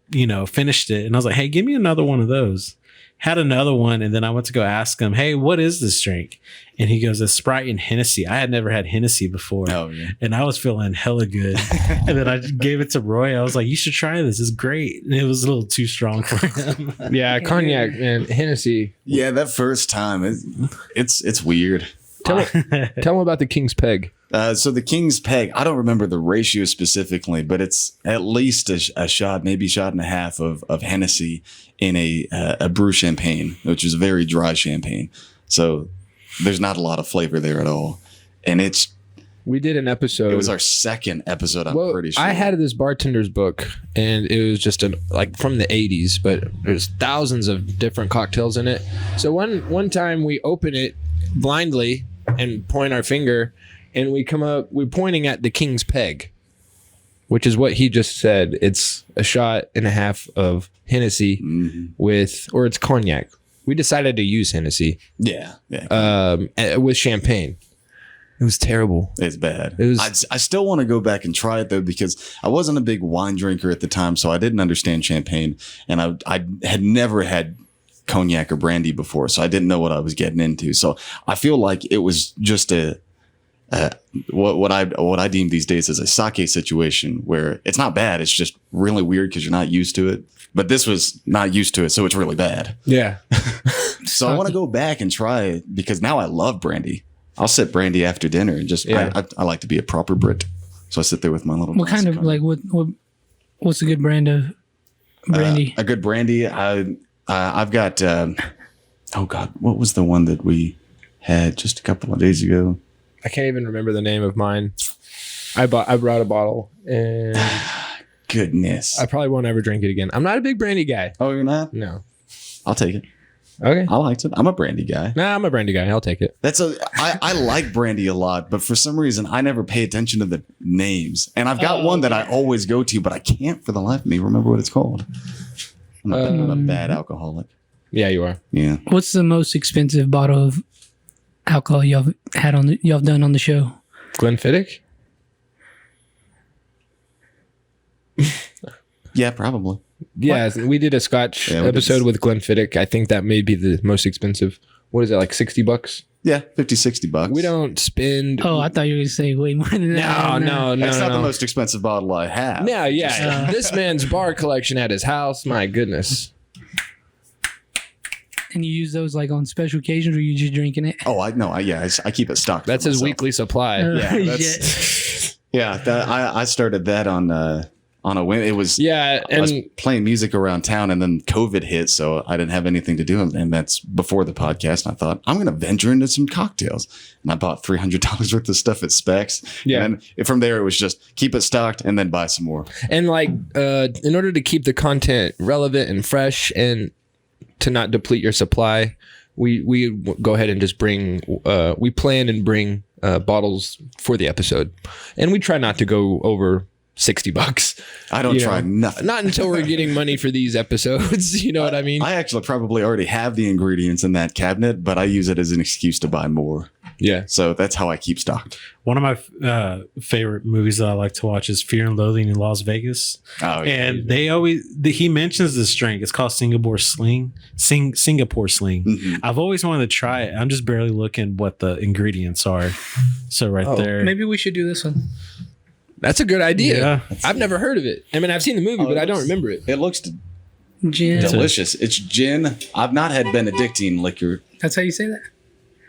finished it, and I was like, "Hey, give me another one of those." Had another one, and then I went to go ask him, "Hey, what is this drink?" And he goes, "It's Sprite and Hennessy." I had never had Hennessy before. Oh, yeah. And I was feeling hella good. And then I gave it to Roy. I was like, "You should try this. It's great." And it was a little too strong for him. Yeah, cognac and Hennessy. Yeah, that first time, it's weird. Tell them about the King's Peg. So the King's Peg, I don't remember the ratio specifically, but it's at least a shot, maybe a shot and a half of Hennessy in a brew champagne, which is a very dry champagne. So there's not a lot of flavor there at all. And we did an episode. It was our second episode, I'm pretty sure. I had this bartender's book, and it was just from the 80s, but there's thousands of different cocktails in it. So one time we open it blindly and point our finger, and we're pointing at the King's Peg, which is what he just said. It's a shot and a half of Hennessy or it's cognac. We decided to use Hennessy. Yeah. With champagne. It was terrible. It's bad. I still want to go back and try it though, because I wasn't a big wine drinker at the time, so I didn't understand champagne, and I had never had cognac or brandy before, so I didn't know what I was getting into. So I feel like it was just what I deem these days as a sake situation, where it's not bad, it's just really weird because you're not used to it. But this was not used to it, so it's really bad. Yeah. So I want to go back and try it, because now I love brandy. I'll sip brandy after dinner and just I like to be a proper Brit, so I sit there with my little. What kind of like what's a good brand of brandy? A good brandy. I've got. Oh God, what was the one that we had just a couple of days ago? I can't even remember the name of mine. I brought a bottle, and goodness, I probably won't ever drink it again. I'm not a big brandy guy. Oh, you're not? No. I'll take it. Okay. I liked it. I'm a brandy guy. Nah, I'm a brandy guy. I'll take it. I like brandy a lot, but for some reason I never pay attention to the names. And I've got one that I always go to, but I can't for the life of me remember what it's called. I'm a bad alcoholic. Yeah, you are. Yeah. What's the most expensive bottle of alcohol y'all done on the show? Glenfiddich? Yeah, probably. Yeah, we did a Scotch episode with Glenfiddich. I think that may be the most expensive. What is it, like $60? Yeah, $50-$60. We don't spend. Oh, I thought you were going to say way more than that. No. That's not the most expensive bottle I have. No, yeah. This man's bar collection at his house. My goodness. And you use those like on special occasions, or you just drinking it? Oh, I keep it stocked. That's his weekly supply. I started that on a whim. It was I was playing music around town, and then COVID hit, so I didn't have anything to do, and that's before the podcast. And I thought I'm going to venture into some cocktails, and I bought $300 worth of stuff at Specs. Yeah, and from there it was just keep it stocked and then buy some more. And like in order to keep the content relevant and fresh and to not deplete your supply, we go ahead and just bring we plan and bring bottles for the episode, and we try not to go over $60. I don't You try know, nothing. Not until we're getting money for these episodes. You know what I mean? I actually probably already have the ingredients in that cabinet, but I use it as an excuse to buy more. Yeah. So that's how I keep stocked. One of my favorite movies that I like to watch is Fear and Loathing in Las Vegas. Oh, yeah. And he mentions this drink. It's called Singapore Sling. Singapore Sling. Mhm. I've always wanted to try it. I'm just barely looking what the ingredients are. So there. Maybe we should do this one. That's a good idea. Yeah. I've never heard of it. I mean, I've seen the movie, but I don't remember it. It looks Gin. delicious. It's gin. I've not had Benedictine liquor. That's how you say that?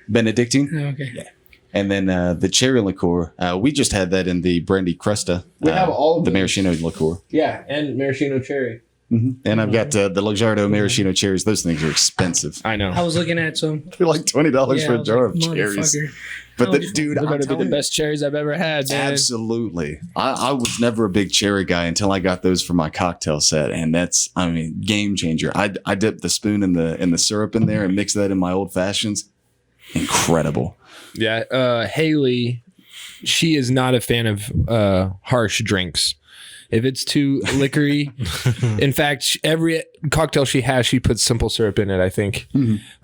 Benedictine. Oh, okay. And then the cherry liqueur. We just had that in the brandy cresta. We have all of the those. maraschino liqueur. Yeah, and maraschino cherry. And I've got the Luxardo maraschino cherries. Those things are expensive. I know. I was looking at some. They're like $20 for I a was jar like, of cherries. motherfucker. But How much- dude, They're I'm going to be telling the you, best cherries I've ever had, man. absolutely. I was never a big cherry guy until I got those for my cocktail set, and that's, I mean, game changer. I dipped the spoon in the syrup in there and mixed that in my old fashions. Incredible. Yeah, Haley, she is not a fan of harsh drinks. If it's too liquory, in fact, every cocktail she has, she puts simple syrup in it, I think.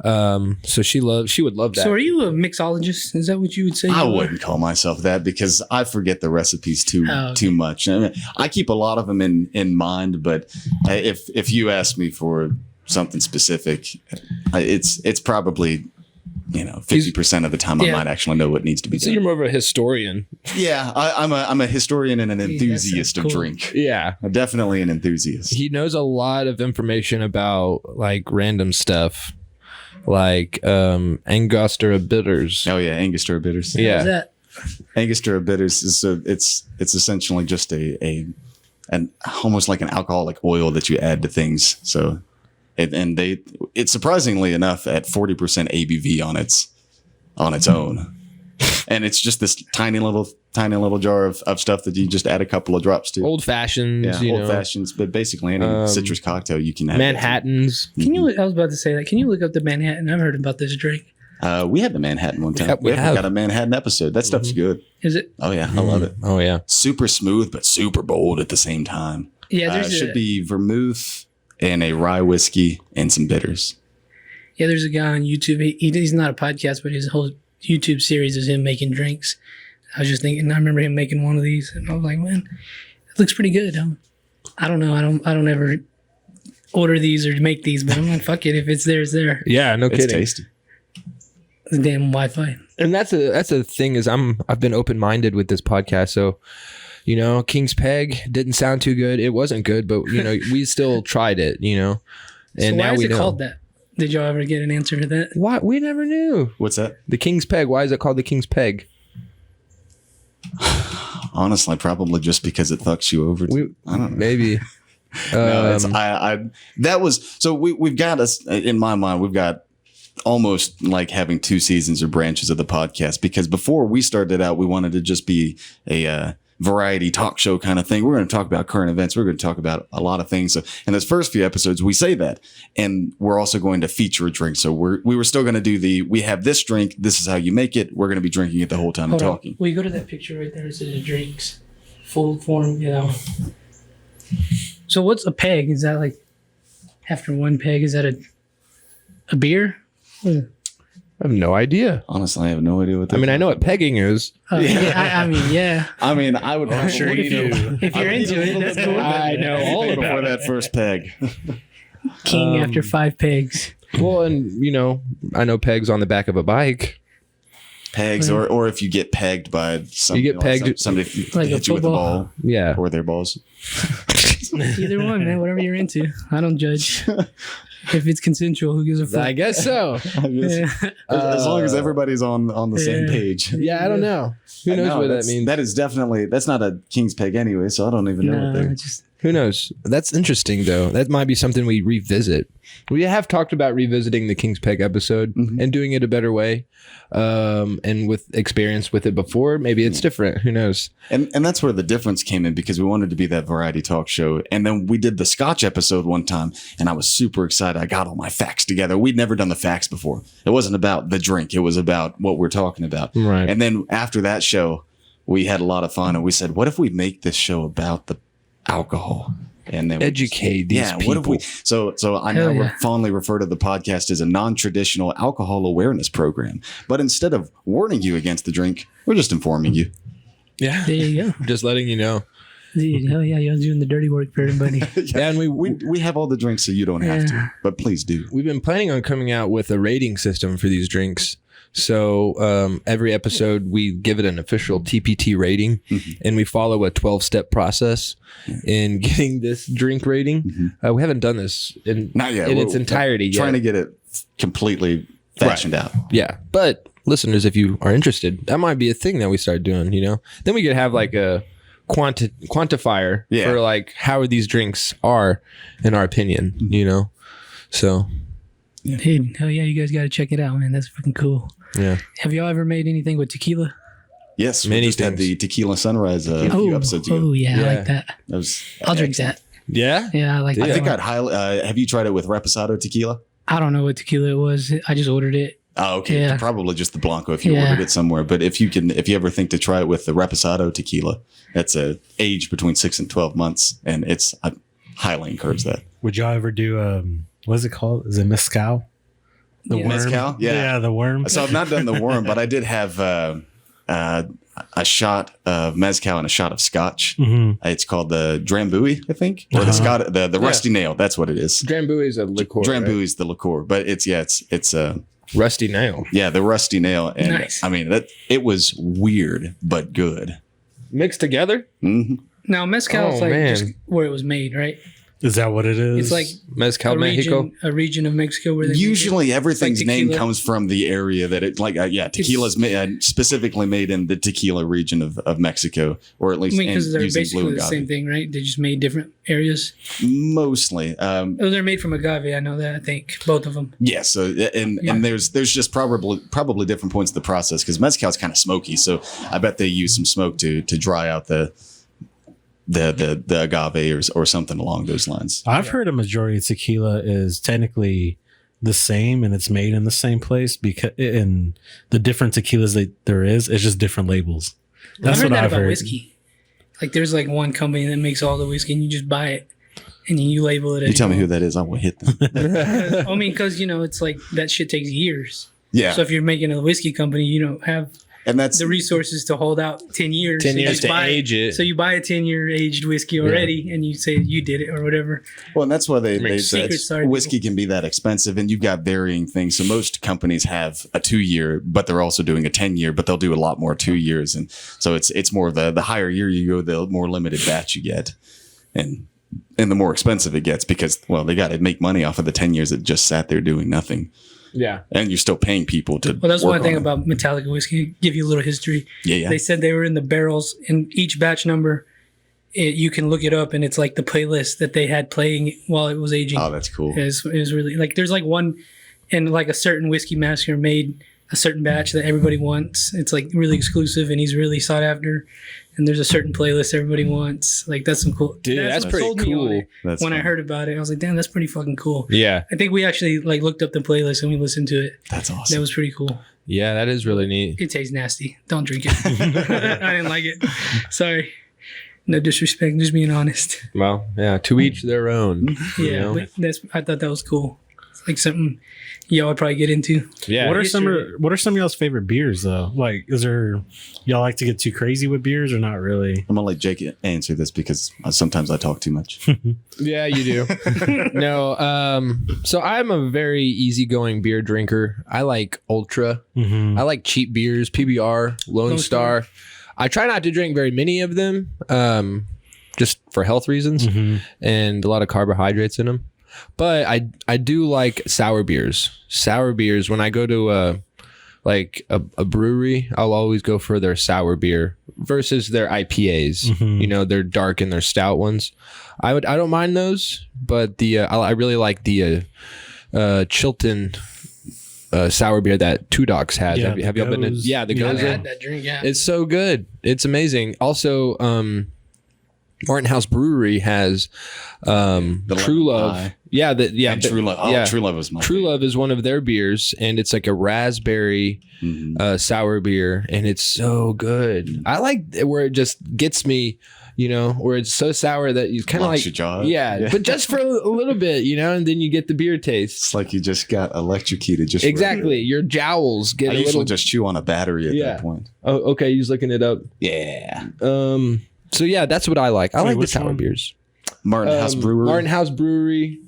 So she would love that. So are you a mixologist? Is that what you would say? I you are? wouldn't call myself that because I forget the recipes too Oh, okay. too much. I mean, I keep a lot of them in mind, but if you ask me for something specific, it's probably 50% of the time I Yeah. might actually know what needs to be So you're done. more of a historian. Yeah, I'm a historian and an That's enthusiast of cool. drink. Yeah. Definitely an enthusiast. He knows a lot of information about like random stuff, like Angostura bitters. Oh yeah, Angostura bitters. Yeah. Is that? Angostura bitters is it's essentially just an almost like an alcoholic oil that you add to things. So it's surprisingly enough at 40% ABV on its own, and it's just this tiny little jar of stuff that you just add a couple of drops to. Old fashions, Yeah, old fashions, but basically any citrus cocktail you can add. Manhattans. Can you? I was about to say that. Can you look up the Manhattan? I've heard about this drink. We had the Manhattan one time. Yep, we we have. got a Manhattan episode. That stuff's good. Is it? Oh yeah, I love it. Oh yeah. Super smooth, but super bold at the same time. Yeah, It there's should be vermouth and a rye whiskey and some bitters. Yeah, there's a guy on YouTube. He's not a podcast, but his whole YouTube series is him making drinks. I was just thinking. I remember him making one of these, and I was like, man, it looks pretty good. I don't know. I don't ever order these or make these, but I'm like, fuck it. If it's there, it's there. Yeah, no It's kidding. tasty. The damn Wi-Fi. And that's a thing is I've been open-minded with this podcast. So, King's Peg didn't sound too good. It wasn't good, but we still tried it, And So why now is we it know. called that? Did y'all ever get an answer to that? Why? We never knew. What's that? The King's Peg. Why is it called the King's Peg? Honestly, probably just because it fucks you over. I don't know. Maybe. No, it's, that was so we've got us in my mind. We've got almost like having two seasons or branches of the podcast, because before we started out, we wanted to just be a variety talk show kind of thing. We're going to talk about current events. We're going to talk about a lot of things. So in those first few episodes, we say that, and we're also going to feature a drink. So we were still going to do we have this drink. This is how you make it. We're going to be drinking it the whole time and Hold on. talking. Will you go to that picture right there? It says drinks, full form. So what's a peg? Is that like after one peg? Is that a beer? I have no idea. Honestly, I have no idea what that I mean, I know what pegging is. Oh, yeah, I mean, yeah. I mean, I would I'm sure you do. If you're into it, that's cool. I know all Anything about before that first peg. King after 5 pegs. Well, and I know pegs on the back of a bike. Pegs, or if you get pegged by somebody, You get pegged- somebody Like a hits you with a football. ball Yeah. or their balls. Either one, man. Whatever you're into. I don't judge. If it's consensual, who gives a fuck? I guess so. Yeah. As long as everybody's on the same Yeah. page. Yeah, I don't know. Who knows No, what that that's- means? That is definitely, that's not a king's peg anyway, so I don't even know what No, they're. just Who knows? That's interesting, though. That might be something we revisit. We have talked about revisiting the King's Peg episode and doing it a better way. And with experience with it before, maybe it's different. Who knows? And that's where the difference came in, because we wanted to be that variety talk show. And then we did the Scotch episode one time, and I was super excited. I got all my facts together. We'd never done the facts before. It wasn't about the drink. It was about what we're talking about. Right. And then after that show, we had a lot of fun, and we said, what if we make this show about the alcohol? And then educate these people. What if we? So I Hell now yeah. fondly refer to the podcast as a non-traditional alcohol awareness program. But instead of warning you against the drink, we're just informing you. Yeah. There you go. Just letting you know. Dude, hell yeah, you're doing the dirty work for everybody. Yeah, and We have all the drinks, so you don't have Yeah. to. But please do. we've been planning on coming out with a rating system for these drinks. So every episode we give it an official TPT rating, and we follow a 12-step process in getting this drink rating. We haven't done this Not yet. in We're its entirety yet. Trying to get it completely fashioned out. Yeah, but listeners, if you are interested, that might be a thing that we start doing. Then we could have like a quantifier Yeah. for like how these drinks are, in our opinion. So Dude, hell yeah, you guys got to check it out, man. That's fucking cool. yeah. Have y'all ever made anything with tequila? Yes, we Many just had things. the Tequila Sunrise a few episodes ago. Oh yeah, I Yeah. like that. That was I'll drink that. Yeah. Yeah, I like I that. think one. I'd highly. Have you tried it with Reposado tequila? I don't know what tequila it was. I just ordered it. Oh, okay. Yeah. Probably just the Blanco if you Yeah. ordered it somewhere. But if you ever think to try it with the Reposado tequila, that's a age between 6 and 12 months, and I highly encourage that. Would y'all ever do what is it called? Is it mezcal? The Yeah. worm? Mezcal? Yeah. the worm. So I've not done the worm, but I did have a shot of mezcal and a shot of scotch. Mm-hmm. It's called the Drambuie, I think, or the Rusty Nail. That's what it is. Drambuie is a liqueur. Drambuie is the liqueur, but it's Rusty nail the Rusty Nail, and Nice. I mean it was weird but good. mixed together. Hmm. Now mezcal is Oh, like man. just where it was made, right? Is that what it is? It's like Mezcal Mexico. a region of Mexico where they make it. Usually, everything's Like name tequila. comes from the area that it tequila's specifically made in the tequila region of Mexico, or at I least mean, because they're using basically blue the same agave. thing, right? They just made different areas. Mostly, Oh, they're made from agave. I know that. I think both of them. yeah. So and there's just probably different points of the process because mezcal is kind of smoky. So I bet they use some smoke to dry out the agave or something along those lines. I've heard a majority of tequila is technically the same and it's made in the same place because in the different tequilas that there is, it's just different labels. That's I heard what that I've about heard. whiskey. Like there's like one company that makes all the whiskey and you just buy it and you label it. You tell me who that is, I will hit them. I mean, because it's like that shit takes years. Yeah, So if you're making a whiskey company, you don't have and that's the resources to hold out 10 years. 10 So you years just to buy age it. So you buy a 10-year aged whiskey already and you say you did it or whatever. well, and that's why they Makes said sense. Secret whiskey can be that expensive, and you've got varying things. So most companies have a 2-year, but they're also doing a 10-year, but they'll do a lot more 2 years, and so it's more the higher year you go, the more limited batch you get, and the more expensive it gets because they got to make money off of the 10 years that just sat there doing nothing, Yeah. and you're still paying people to. Well, that's work one thing on it. about Metallica whiskey. Give you a little history. Yeah. They said they were in the barrels, and each batch number, you can look it up, and it's like the playlist that they had playing while it was aging. Oh, that's cool. Is really like there's like one, and like a certain whiskey master made a certain batch that everybody wants. It's like really exclusive, and he's really sought after. And there's a certain playlist everybody wants. Like that's some cool. Dude, that's what pretty sold me on cool. it. That's When I fun. heard about it, I was like, damn, that's pretty fucking cool. Yeah. I think we actually like looked up the playlist and we listened to it. That's That awesome. was pretty cool. Yeah, that is really neat. It tastes nasty. Don't drink it. I didn't like it. Sorry. No disrespect, just being honest. Well, yeah, to each their own. you Yeah, know? but I thought that was cool. It's like something y'all would probably get into. Yeah. What are History. what are some of y'all's favorite beers though? Like, is there y'all like to get too crazy with beers or not really? I'm gonna let Jake answer this because sometimes I talk too much. Yeah, you do. No, so I'm a very easygoing beer drinker. I like Ultra. Mm-hmm. I like cheap beers, PBR, Lone Lone Star. I try not to drink very many of them, just for health reasons Mm-hmm. and a lot of carbohydrates in them. But I do like sour beers. Sour beers. When I go to a brewery, I'll always go for their sour beer versus their IPAs. Mhm. You know, they're dark and they're stout ones. I don't mind those, but I really like the Chilton sour beer that Two Docs has. Yeah, have y'all been to? Goes. Yeah, the Yeah. I've Goza. had that drink, yeah. It's so good. It's amazing. Also, Martin House Brewery has True Love. Pie. Yeah, And True Love. Oh, yeah. True Love was my True favorite. Love is one of their beers, and it's like a raspberry sour beer, and it's so good. I like where it just gets me, where it's so sour that you kind of Locks like, your jaw. yeah, but just for a little bit, and then you get the beer taste. It's like you just got electrocuted. Just Exactly, your jowls get I a usually little. just chew on a battery at Yeah. that point. Oh, okay, he's looking it up. Yeah. So yeah, that's what I like. I Wait, like the which sour one? beers. Martin House Brewery. Martin House Brewery.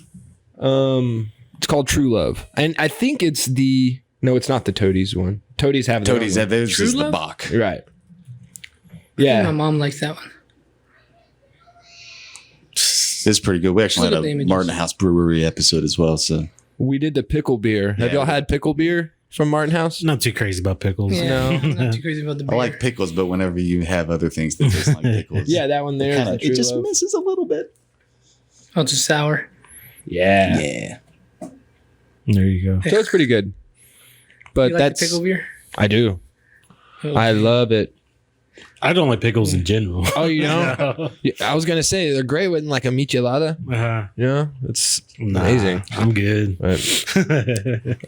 It's called True Love, and I think it's it's not the Toadies one. Toadies have their own Toadies. one. This True is the Love? Bach. Right. My Yeah. mom likes that one. It's pretty good. We actually Look had at the a images. Martin House Brewery episode as well. So We did the pickle beer. Have Yeah. y'all had pickle beer from Martin House? Not too crazy about pickles. Yeah, No. I'm not too crazy about the I beer. like pickles, but whenever you have other things that taste like pickles, Yeah, that one there. is kinda- the True it just Love. misses a little bit. Oh, it's just sour. Yeah. Yeah. There you go. So it's pretty good. But You like that's the pickle beer? I do. Oh, I love it. I don't like pickles in general. Oh, you know? Yeah, I was gonna say they're great with like a michelada. It's amazing. I'm good. But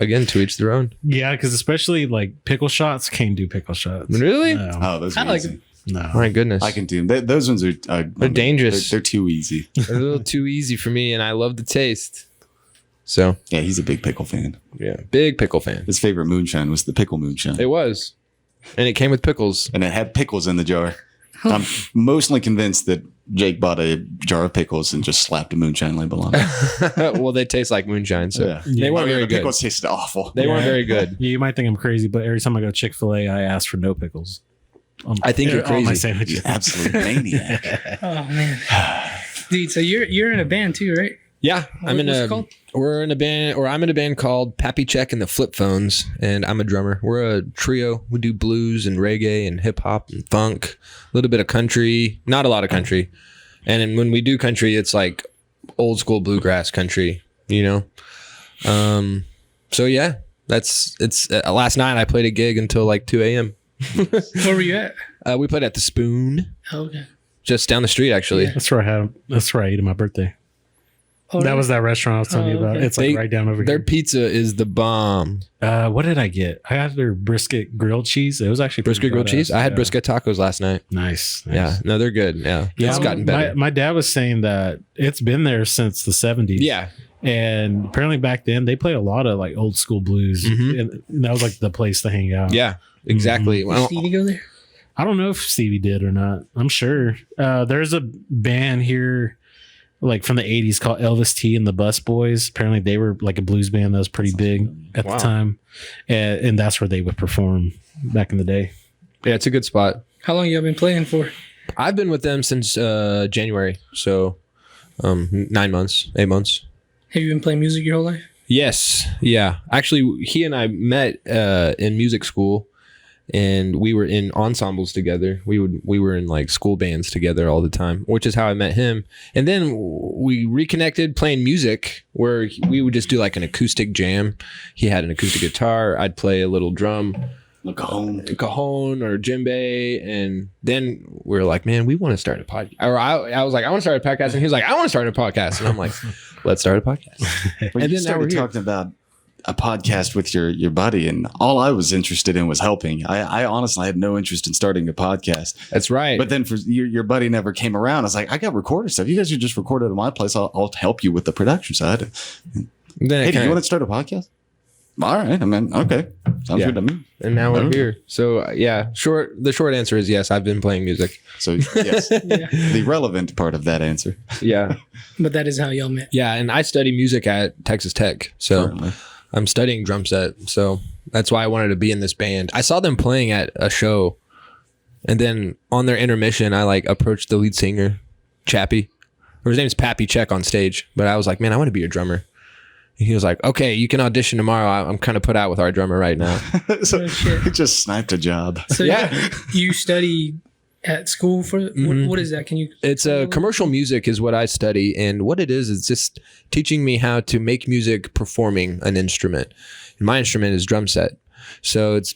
again, to each their own. Yeah, because especially like pickle shots, can't do pickle shots. Really? No. Oh, those I are like easy. No. My goodness. I can do them. Those ones are They're dangerous. They're too easy. They're a little too easy for me, and I love the taste. So Yeah, he's a big pickle fan. yeah, big pickle fan. His favorite moonshine was the pickle moonshine, It was, and it came with pickles. and it had pickles in the jar. I'm mostly convinced that Jake bought a jar of pickles and just slapped a moonshine label on it. Well, they taste like moonshine, so Yeah. they weren't Oh, yeah, very the good. pickles tasted awful. They weren't very good. Yeah, you might think I'm crazy, but every time I go to Chick-fil-A, I ask for no pickles. I think you're On my crazy. sandwiches. Absolute maniac. Oh man, dude. So you're in a band too, right? Yeah, I'm in What's it a. called? We're in a band, or I'm in a band called Pappy Check and the Flip Phones, and I'm a drummer. We're a trio. We do blues and reggae and hip hop and funk, a little bit of country, not a lot of country. And then when we do country, it's like old school bluegrass country, So yeah, it's last night I played a gig until like 2 a.m. Where were you at? We played at the Spoon, Oh, okay. just down the street actually. Yeah. That's where I ate on my birthday. Oh, That was that restaurant I was telling you Oh, about. okay. It's like They- right down over Their here. pizza is the bomb. What did I get? I got their brisket grilled cheese. It was actually pretty Brisket grilled badass. cheese. I had Yeah. brisket tacos last night. Nice. Yeah, no, they're good. Yeah, Yeah, it's gotten better. My dad was saying that it's been there since the 70s. Yeah, And apparently back then they play a lot of like old school blues. Mhm. And that was like the place to hang out. yeah, exactly. Did Well, Stevie go there? I don't know if Stevie did or not. I'm sure. There's a band here like from the 80s called Elvis T and the Bus Boys. Apparently they were like a blues band that was pretty big at Wow. the time. And that's where they would perform back in the day. yeah, it's a good spot. How long you been playing for? I've been with them since January, so 9 months, 8 months. Have you been playing music your whole life? Yes, yeah. Actually, he and I met in music school, and we were in ensembles together. We were in like school bands together all the time, which is how I met him. And then we reconnected playing music, where we would just do like an acoustic jam. He had an acoustic guitar. I'd play a little drum, cajon or djembe, and then we were like, man, we want to start a podcast. Or I was like, I want to start a podcast, and he was like, I want to start a podcast, and I'm like, let's start a podcast. Well, And you then now we're started here. talking about a podcast with your buddy, and all I was interested in was helping. I honestly had no interest in starting a podcast. That's right. But then for your buddy never came around. I was like, I got recorder stuff. You guys should just record it at my place. I'll help you with the production side. then Hey, do you want to start a podcast? All right. I mean, okay. Sounds Yeah. good to me. and now we're Okay. here. So yeah, the short answer is yes. I've been playing music. So yes, Yeah. the relevant part of that answer. Yeah, But that is how y'all met. yeah, and I study music at Texas Tech, so Currently. I'm studying drum set. So that's why I wanted to be in this band. I saw them playing at a show, and then on their intermission, I like approached the lead singer, Chappie, or his name's Pappy Check on stage. But I was like, man, I want to be your drummer. And he was like, okay, you can audition tomorrow. I'm kind of put out with our drummer right now. So Oh, shit. he just sniped a job. So Yeah. you study at school for what is that? Can you? It's commercial music is what I study, and what it is just teaching me how to make music performing an instrument. And my instrument is drum set. So it's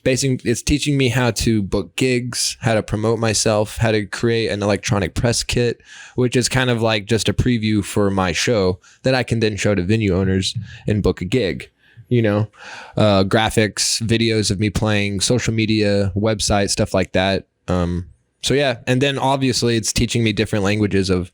teaching me how to book gigs, how to promote myself, how to create an electronic press kit, which is kind of like just a preview for my show that I can then show to venue owners and book a gig. Graphics, videos of me playing, social media, website, stuff like that. So yeah, and then obviously it's teaching me different languages of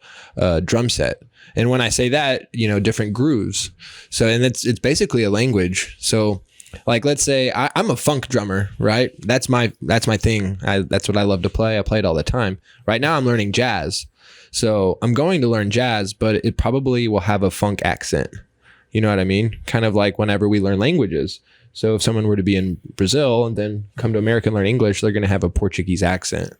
drum set. And when I say that, different grooves. So, and it's basically a language. So like, let's say I'm a funk drummer, right? That's my thing. That's what I love to play. I play it all the time. Right now I'm learning jazz. So I'm going to learn jazz, but it probably will have a funk accent. You know what I mean? Kind of like whenever we learn languages. So if someone were to be in Brazil and then come to America and learn English, they're going to have a Portuguese accent.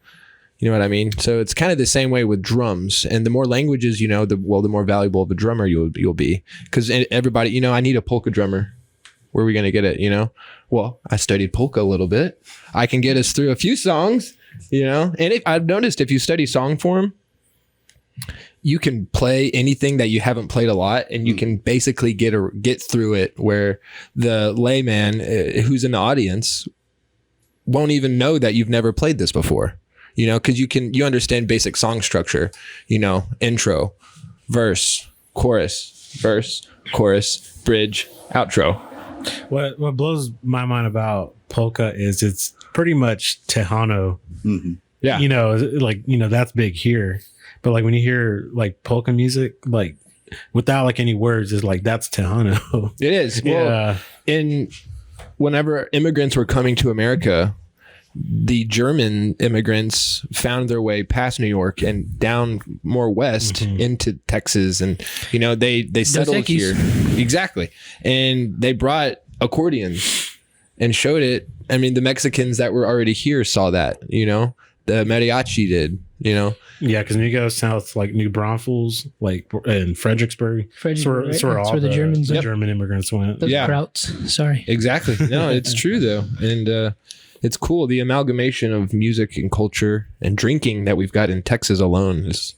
You know what I mean? So it's kind of the same way with drums. And the more languages you know, the more valuable of a drummer you'll be. Because everybody, I need a polka drummer. Where are we going to get it, Well, I studied polka a little bit. I can get us through a few songs, And I've noticed if you study song form, you can play anything that you haven't played a lot, and you can basically get through it where the layman who's in the audience won't even know that you've never played this before. Because you understand basic song structure, intro, verse, chorus, bridge, outro. What blows my mind about polka is it's pretty much Tejano. Mm-hmm. Yeah. That's big here. But like when you hear like polka music, like without like any words, it's like that's Tejano. It is. Well, whenever immigrants were coming to America, the German immigrants found their way past New York and down more west into Texas, and they settled here. Exactly. And they brought accordions and showed it. I mean, the Mexicans that were already here saw that, the mariachi did, Yeah, because when you go south, like New Braunfels, like in Fredericksburg, That's where all the Germans, German immigrants went. Those Krauts. Sorry. Exactly. No, it's true though. And it's cool. The amalgamation of music and culture and drinking that we've got in Texas alone is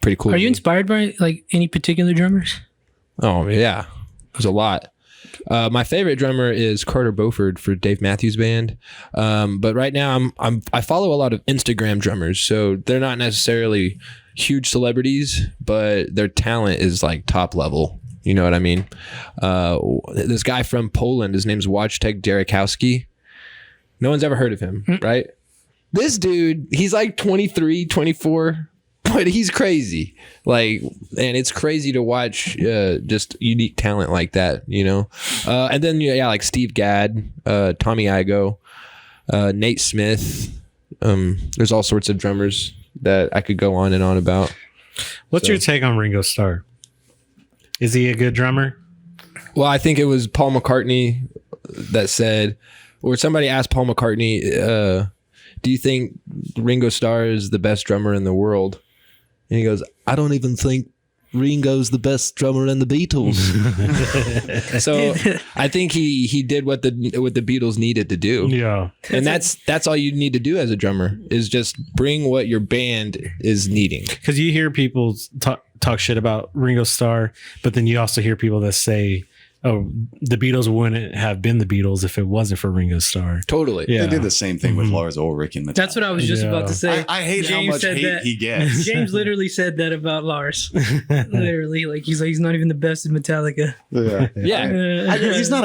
pretty cool. Are you inspired by like any particular drummers? Oh yeah, there's a lot. My favorite drummer is Carter Beauford for Dave Matthews Band. But right now I follow a lot of Instagram drummers, so they're not necessarily huge celebrities, but their talent is like top level. You know what I mean? This guy from Poland, his name's Wojtek Derekowski. No one's ever heard of him, right? This dude, he's like 23, 24, but he's crazy. Like, and it's crazy to watch just unique talent like that, And then, like Steve Gadd, Tommy Igoe, Nate Smith. There's all sorts of drummers that I could go on and on about. What's your take on Ringo Starr? Is he a good drummer? Well, I think it was Paul McCartney that said, or somebody asked Paul McCartney, do you think Ringo Starr is the best drummer in the world? And he goes, I don't even think Ringo's the best drummer in the Beatles. So I think he did what the Beatles needed to do. Yeah. And that's all you need to do as a drummer is just bring what your band is needing. Because you hear people talk shit about Ringo Starr, but then you also hear people that say, oh, the Beatles wouldn't have been the Beatles if it wasn't for Ringo Starr. Totally. Yeah. They did the same thing with Lars Ulrich and Metallica. That's what I was just about to say. I hate James how much said hate that. he gets. James literally said that about Lars. Literally, like he's not even the best in Metallica. Yeah. He's not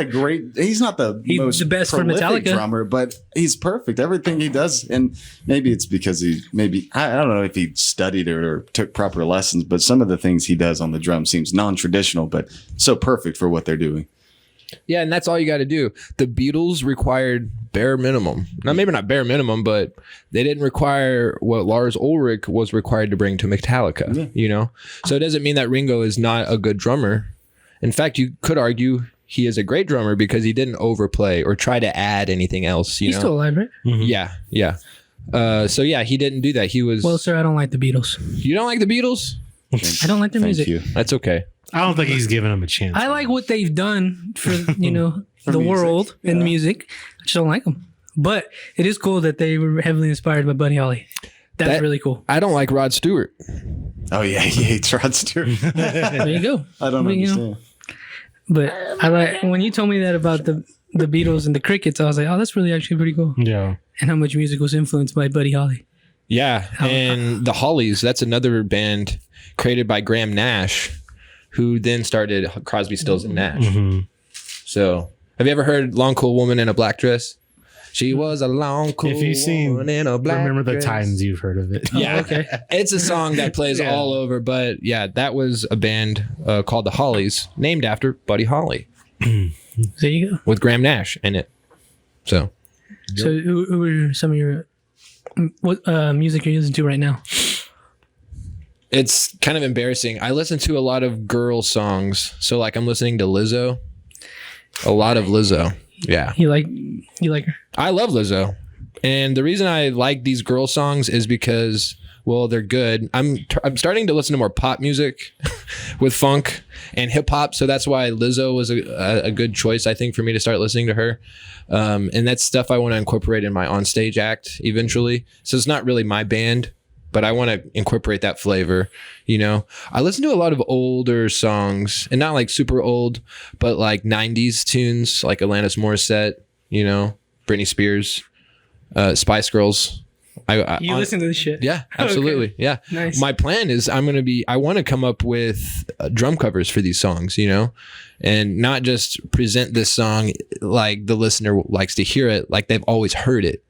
the most the best for prolific Metallica drummer, but he's perfect. Everything he does, and maybe it's because I don't know if he studied it or took proper lessons, but some of the things he does on the drum seems non-traditional, but so perfect for what they're doing. Yeah, and that's all you got to do. The Beatles required bare minimum. Now, maybe not bare minimum, but they didn't require what Lars Ulrich was required to bring to Metallica, So it doesn't mean that Ringo is not a good drummer. In fact, you could argue he is a great drummer because he didn't overplay or try to add anything else, He's still alive, right? Mm-hmm. Yeah. So, yeah, he didn't do that. He was... Well, sir, I don't like the Beatles. You don't like the Beatles? I don't like their music. You. That's okay. I don't think he's giving him a chance. I like what they've done for the world and music. I just don't like them. But it is cool that they were heavily inspired by Buddy Holly. That's really cool. I don't like Rod Stewart. Oh yeah, he hates Rod Stewart. There you go. I don't understand. But I like when you told me that about the the Beatles and the Crickets, I was like, oh, that's really actually pretty cool. Yeah. And how much music was influenced by Buddy Holly. Yeah, and the Hollies, that's another band created by Graham Nash, who then started Crosby, Stills, and Nash. So, have you ever heard Long Cool Woman in a Black Dress? She was a long, cool If you've seen woman in a black Remember the dress. Titans, you've heard of it. Yeah, okay. It's a song that plays Yeah. all over, but yeah, that was a band called the Hollies, named after Buddy Holly, There you go. with Graham Nash in it. So, So who are some of your what music you're listening to right now? it's kind of embarrassing. I listen to a lot of girl songs. So like I'm listening to Lizzo. A lot of Lizzo. Yeah. You like her? I love Lizzo. And the reason I like these girl songs is because, well, they're good. I'm starting to listen to more pop music with funk and hip hop. So that's why Lizzo was a good choice, I think, for me to start listening to her. And that's stuff I want to incorporate in my onstage act eventually. So it's not really my band, but I want to incorporate that flavor. You know, I listen to a lot of older songs, and not like super old, but like 90s tunes, like Alanis Morissette, you know, Britney Spears, Spice Girls. You listen to this shit? Yeah, absolutely. Okay. Yeah. Nice. My plan is I want to come up with drum covers for these songs, you know, and not just present this song like the listener likes to hear it, like they've always heard it.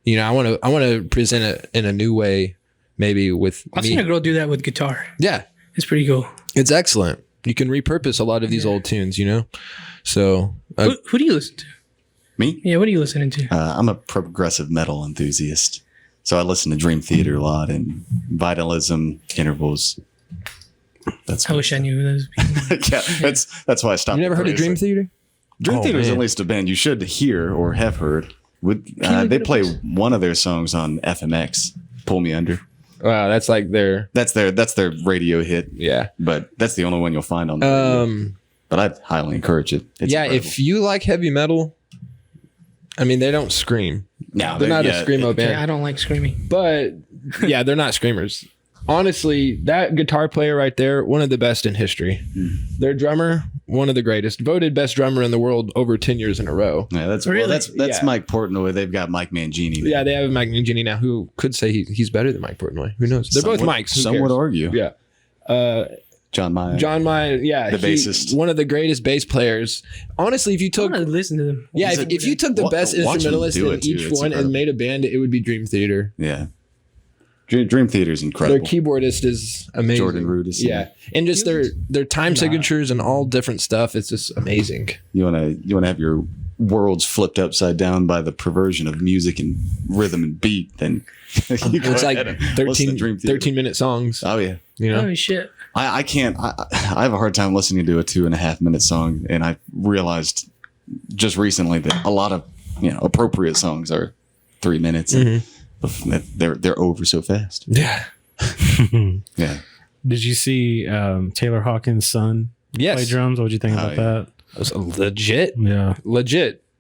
You know, I want to present it in a new way, maybe with I've me. seen a girl do that with guitar. Yeah, It's pretty cool. it's excellent. You can repurpose a lot of these old tunes, you know. So Who do you listen to? Me? Yeah, what are you listening to? I'm a progressive metal enthusiast. So I listen to Dream Theater a lot and Vitalism, Intervals. That's I wish I knew those people. yeah, that's why I stopped. you never heard of Dream Theater? Dream Oh, Theater is man. at least a band you should hear or have heard. They play one of their songs on FMX, "Pull Me Under." Wow, that's like their That's their radio hit. yeah. But that's the only one you'll find on the radio. But I'd highly encourage it. It's Yeah, incredible. if you like heavy metal, I mean, they don't scream. No, They're not a yeah, screamo band. Yeah, I don't like screaming. But yeah, they're not screamers. Honestly, that guitar player right there, one of the best in history. Their drummer, one of the greatest. Voted best drummer in the world over 10 years in a row. Yeah, that's Really? that's Yeah. Mike Portnoy. They've got Mike Mangini. there. Yeah, they have Mike Mangini now, who could say he's better than Mike Portnoy. Who knows? They're both Mikes. Who Some cares? would argue. Yeah. John Mayer. John Mayer, yeah. The bassist. One of the greatest bass players. Honestly, if you I took... want to listen to them. Yeah, He's if you took the best watch him instrumentalist do in it, too. each It's one incredible. and made a band, it would be Dream Theater. Yeah. Dream Theater's Their incredible. keyboardist is amazing. Jordan Root is yeah, and just their time signatures and all different stuff. It's just amazing. You wanna have your worlds flipped upside down by the perversion of music and rhythm and beat, then you go It's like ahead and listen to Dream Theater. 13-minute songs. Oh yeah. You know, Oh shit! I can't. I have a hard time listening to a 2.5 minute song, and I realized just recently that a lot of appropriate songs are 3 minutes. And they're over so fast. yeah, Yeah. Did you see Taylor Hawkins' son play yes, drums? What'd you think about that? it was legit. Yeah.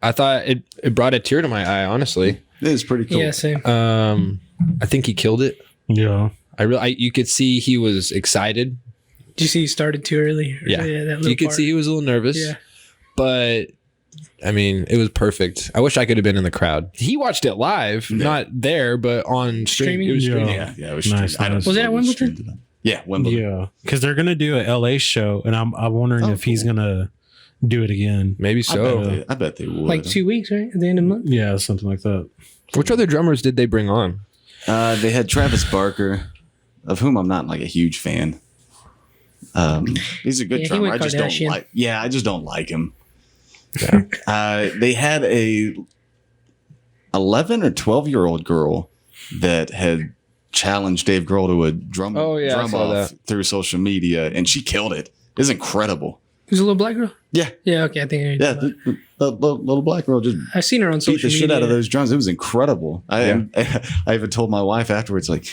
I thought it brought a tear to my eye. Honestly, It is pretty cool. Yeah, same. I think he killed it. Yeah. You could see he was excited. Did you see he started too early? Yeah, that little you could part. see he was a little nervous. Yeah. But I mean, it was perfect. I wish I could have been in the crowd. He watched it live, not there, but on Streaming? It was Yeah. streaming. Yeah, it was Nice, streamed. I don't nice. Was it at know if Wimbledon? streamed it. Yeah, Wimbledon. Yeah. Because they're gonna do a LA show, and I'm wondering if he's gonna do it again. Maybe so. I bet they would. Like 2 weeks, right? At the end of the month. Yeah, something like that. Which other drummers did they bring on? They had Travis Barker, of whom I'm not like a huge fan. He's a good Yeah, he drummer. went I just don't like him. They had a 11 or 12-year-old girl that had challenged Dave Grohl to a drum Oh, yeah, I drum saw off through social media, and she killed it. It was incredible. Who's a little black girl? Yeah, Yeah. Okay, I think. yeah. The little black girl just I've seen her on beat social the media. shit out of those drums. It was incredible. Yeah. I even told my wife afterwards, like,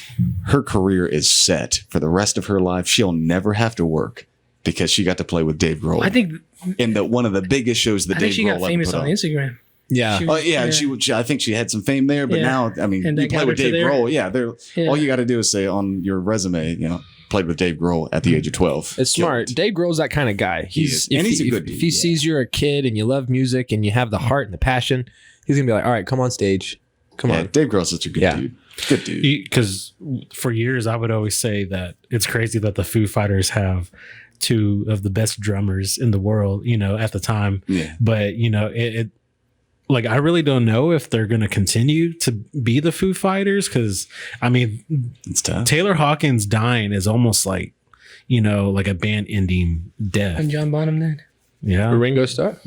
her career is set for the rest of her life. She'll never have to work because she got to play with Dave Grohl. I think. in one of the biggest shows that I think Dave she Grohl got ever famous put on on. Instagram. Yeah. She Oh was- yeah, and she I think she had some fame there, but Yeah. now I mean, And you that play got with her to Dave there. Grohl. Yeah, Yeah. all you got to do is say on your resume, played with Dave Grohl at the age of 12. It's smart. Dave Grohl's that kind of guy. He's a good dude. If he sees you're a kid and you love music and you have the heart and the passion, he's gonna be like, all right, come on stage. Come on. Dave Grohl's such a good dude. Good dude. Because for years, I would always say that it's crazy that the Foo Fighters have two of the best drummers in the world, at the time. Yeah. But, it like, I really don't know if they're going to continue to be the Foo Fighters. Because, I mean, It's tough. Taylor Hawkins dying is almost like, like a band ending death. And John Bonham then. Yeah. Ringo Starr.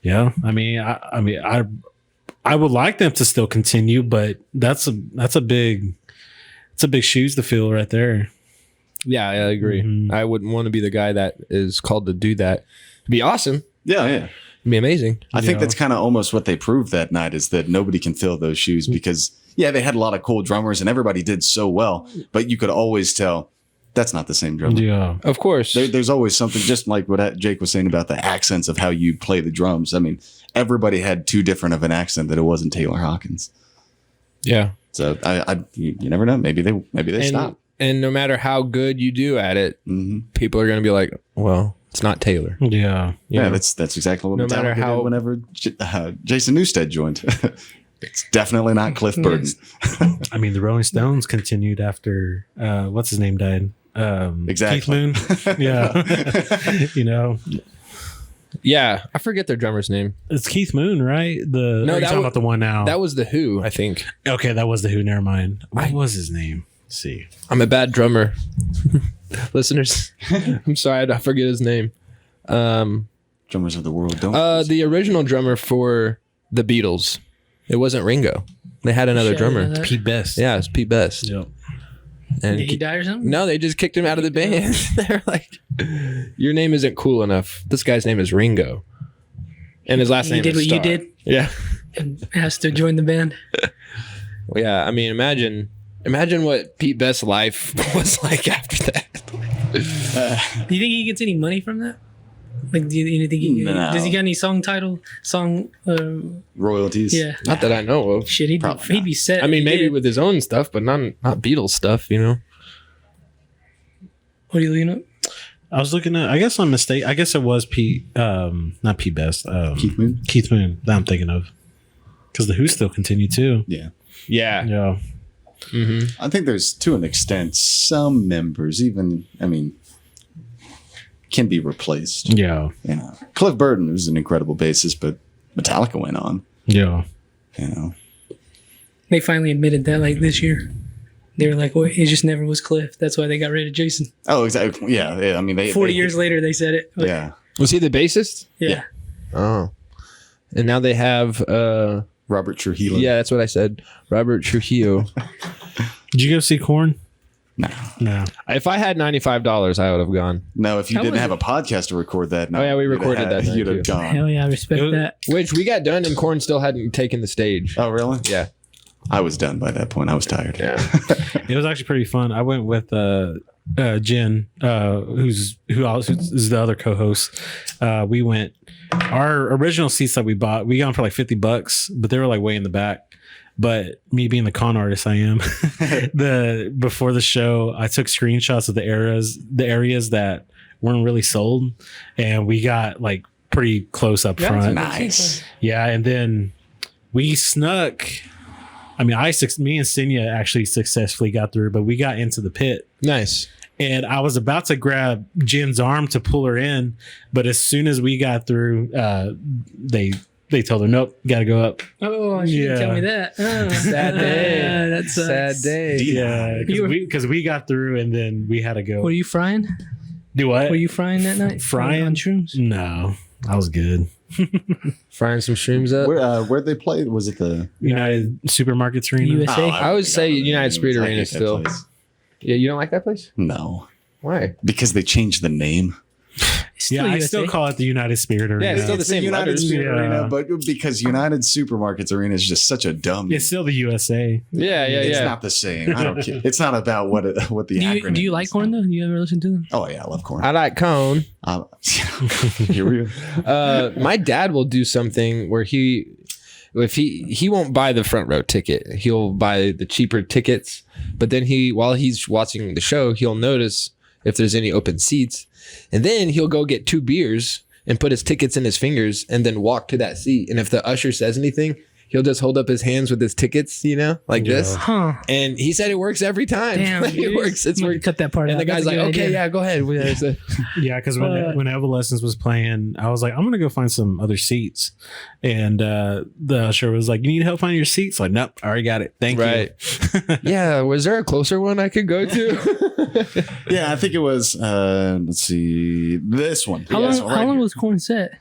Yeah. I mean, I would like them to still continue, but that's a big shoes to fill right there. Yeah, I agree. Mhm. I wouldn't want to be the guy that is called to do that. It'd be awesome. Yeah. It'd be amazing. I think Yeah. that's kind of almost what they proved that night is that nobody can fill those shoes because, they had a lot of cool drummers and everybody did so well, but you could always tell that's not the same drummer. Yeah. Of course. There's always something, just like what Jake was saying about the accents of how you play the drums. I mean, everybody had too different of an accent that it wasn't Taylor Hawkins. Yeah. So you never know. Maybe they stop. And no matter how good you do at it, people are going to be like, well, it's not Taylor. Yeah. You know? That's exactly what No matter Metallica how- did whenever Jason Newsted joined. It's definitely not Cliff Burton. I mean, the Rolling Stones continued after what's his name died. Exactly. Keith Moon. Yeah. Yeah. I forget their drummer's name. It's Keith Moon, right? No, that you're talking was- about the one now. That was The Who, I think. Okay, that was the Who. Never mind. What was his name? Let's see. I'm a bad drummer. Listeners, I'm sorry, I forget his name. Drummers of the world don't. The original drummer for the Beatles. It wasn't Ringo. They had another Shit, drummer. yeah. Pete Best. Yeah, it's Pete Best. Yep. And Did he die or something? no, they just kicked him out of the band. They're like, your name isn't cool enough. This guy's name is Ringo. And his last He name did is what you Starr. did Yeah. and asked to join the band. Yeah. I mean, imagine what Pete Best's life was like after that. Do you think he gets any money from that? Like, do you think No. does he get any song? Royalties. Yeah. Not that I know of. Shit, he'd Probably be set. I mean, if he maybe did. with his own stuff, but not Beatles stuff, you know? What are you looking up? I was looking at. I guess I'm mistaken. I guess it was Pete. Not Pete Best. Keith Moon. Keith Moon. That I'm thinking of. Because the Who still continue too. Yeah. Yeah. Yeah. Mm-hmm. I think there's, to an extent, some members, can be replaced. Yeah. Cliff Burton was an incredible bassist, but Metallica went on. Yeah. They finally admitted that, like, this year. They were like, well, it just never was Cliff. That's why they got rid of Jason. Oh, exactly. Yeah. I mean, 40 years later, they said it. Like, Yeah. Was he the bassist? Yeah. Oh. And now they have, Robert Trujillo. yeah, that's what I said. Robert Trujillo. Did you go see Korn? No. No. If I had $95, I would have gone. No, if you How didn't was have it? a podcast to record that night. Oh, yeah, we you'd have recorded that night, You'd have too. gone. Hell yeah, I respect It was- that. Which we got done and Korn still hadn't taken the stage. Oh, really? Yeah. I was done by that point. I was tired. Yeah. It was actually pretty fun. I went with Jen, who's the other co-host. We went. Our original seats that we bought, we got them for like $50, but they were like way in the back. But me being the con artist I am, before the show, I took screenshots of the areas that weren't really sold, and we got like pretty close up front. Nice. Yeah, and then we snuck. I mean, me and Senya actually successfully got through, but we got into the pit. Nice. And I was about to grab Jen's arm to pull her in, but as soon as we got through, they told her, "Nope, got to go up." Oh, she didn't tell me that. Oh. Sad day. That sucks. Sad day. Yeah, You were- because we got through, and then we had to go. Were you frying? Do what? Were you frying that night? Frying? on shrooms? No, I was good. Frying some shrooms up. Where'd they play? Was it the United Supermarkets Arena. USA? I would say United Spirit I Arena hate that still. place. Yeah, you don't like that place? No, Why? because they changed the name. It's Yeah, still I USA. still call it the United Spirit Arena. Yeah, it's still the It's same United letters. Spirit Yeah. Arena, but because United Supermarkets Arena is just such a dumb. It's still the USA. Yeah, yeah, It's yeah. not the same. I don't care. It's not about what the acronym. Do you like is. corn though? You ever listen to them? Oh yeah, I love corn. I like cone. Here we go. My dad will do something where if he won't buy the front row ticket, he'll buy the cheaper tickets. But then while he's watching the show, he'll notice if there's any open seats, and then he'll go get 2 beers and put his tickets in his fingers and then walk to that seat. And if the usher says anything, he'll just hold up his hands with his tickets, like this. Huh. And he said it works every time. Damn, Like, it works. It's worked. Cut that part And out. the guy's That's a like, good okay, idea. yeah, go ahead. Yeah, because when Evanescence was playing, I was like, I'm gonna go find some other seats, and the usher was like, "You need help finding your seats?" Like, nope, I already got it. Thank Right. you. Yeah. Was there a closer one I could go to? Yeah, I think it was. Let's see, this one. How Yes, long, right how long here. was Corn set?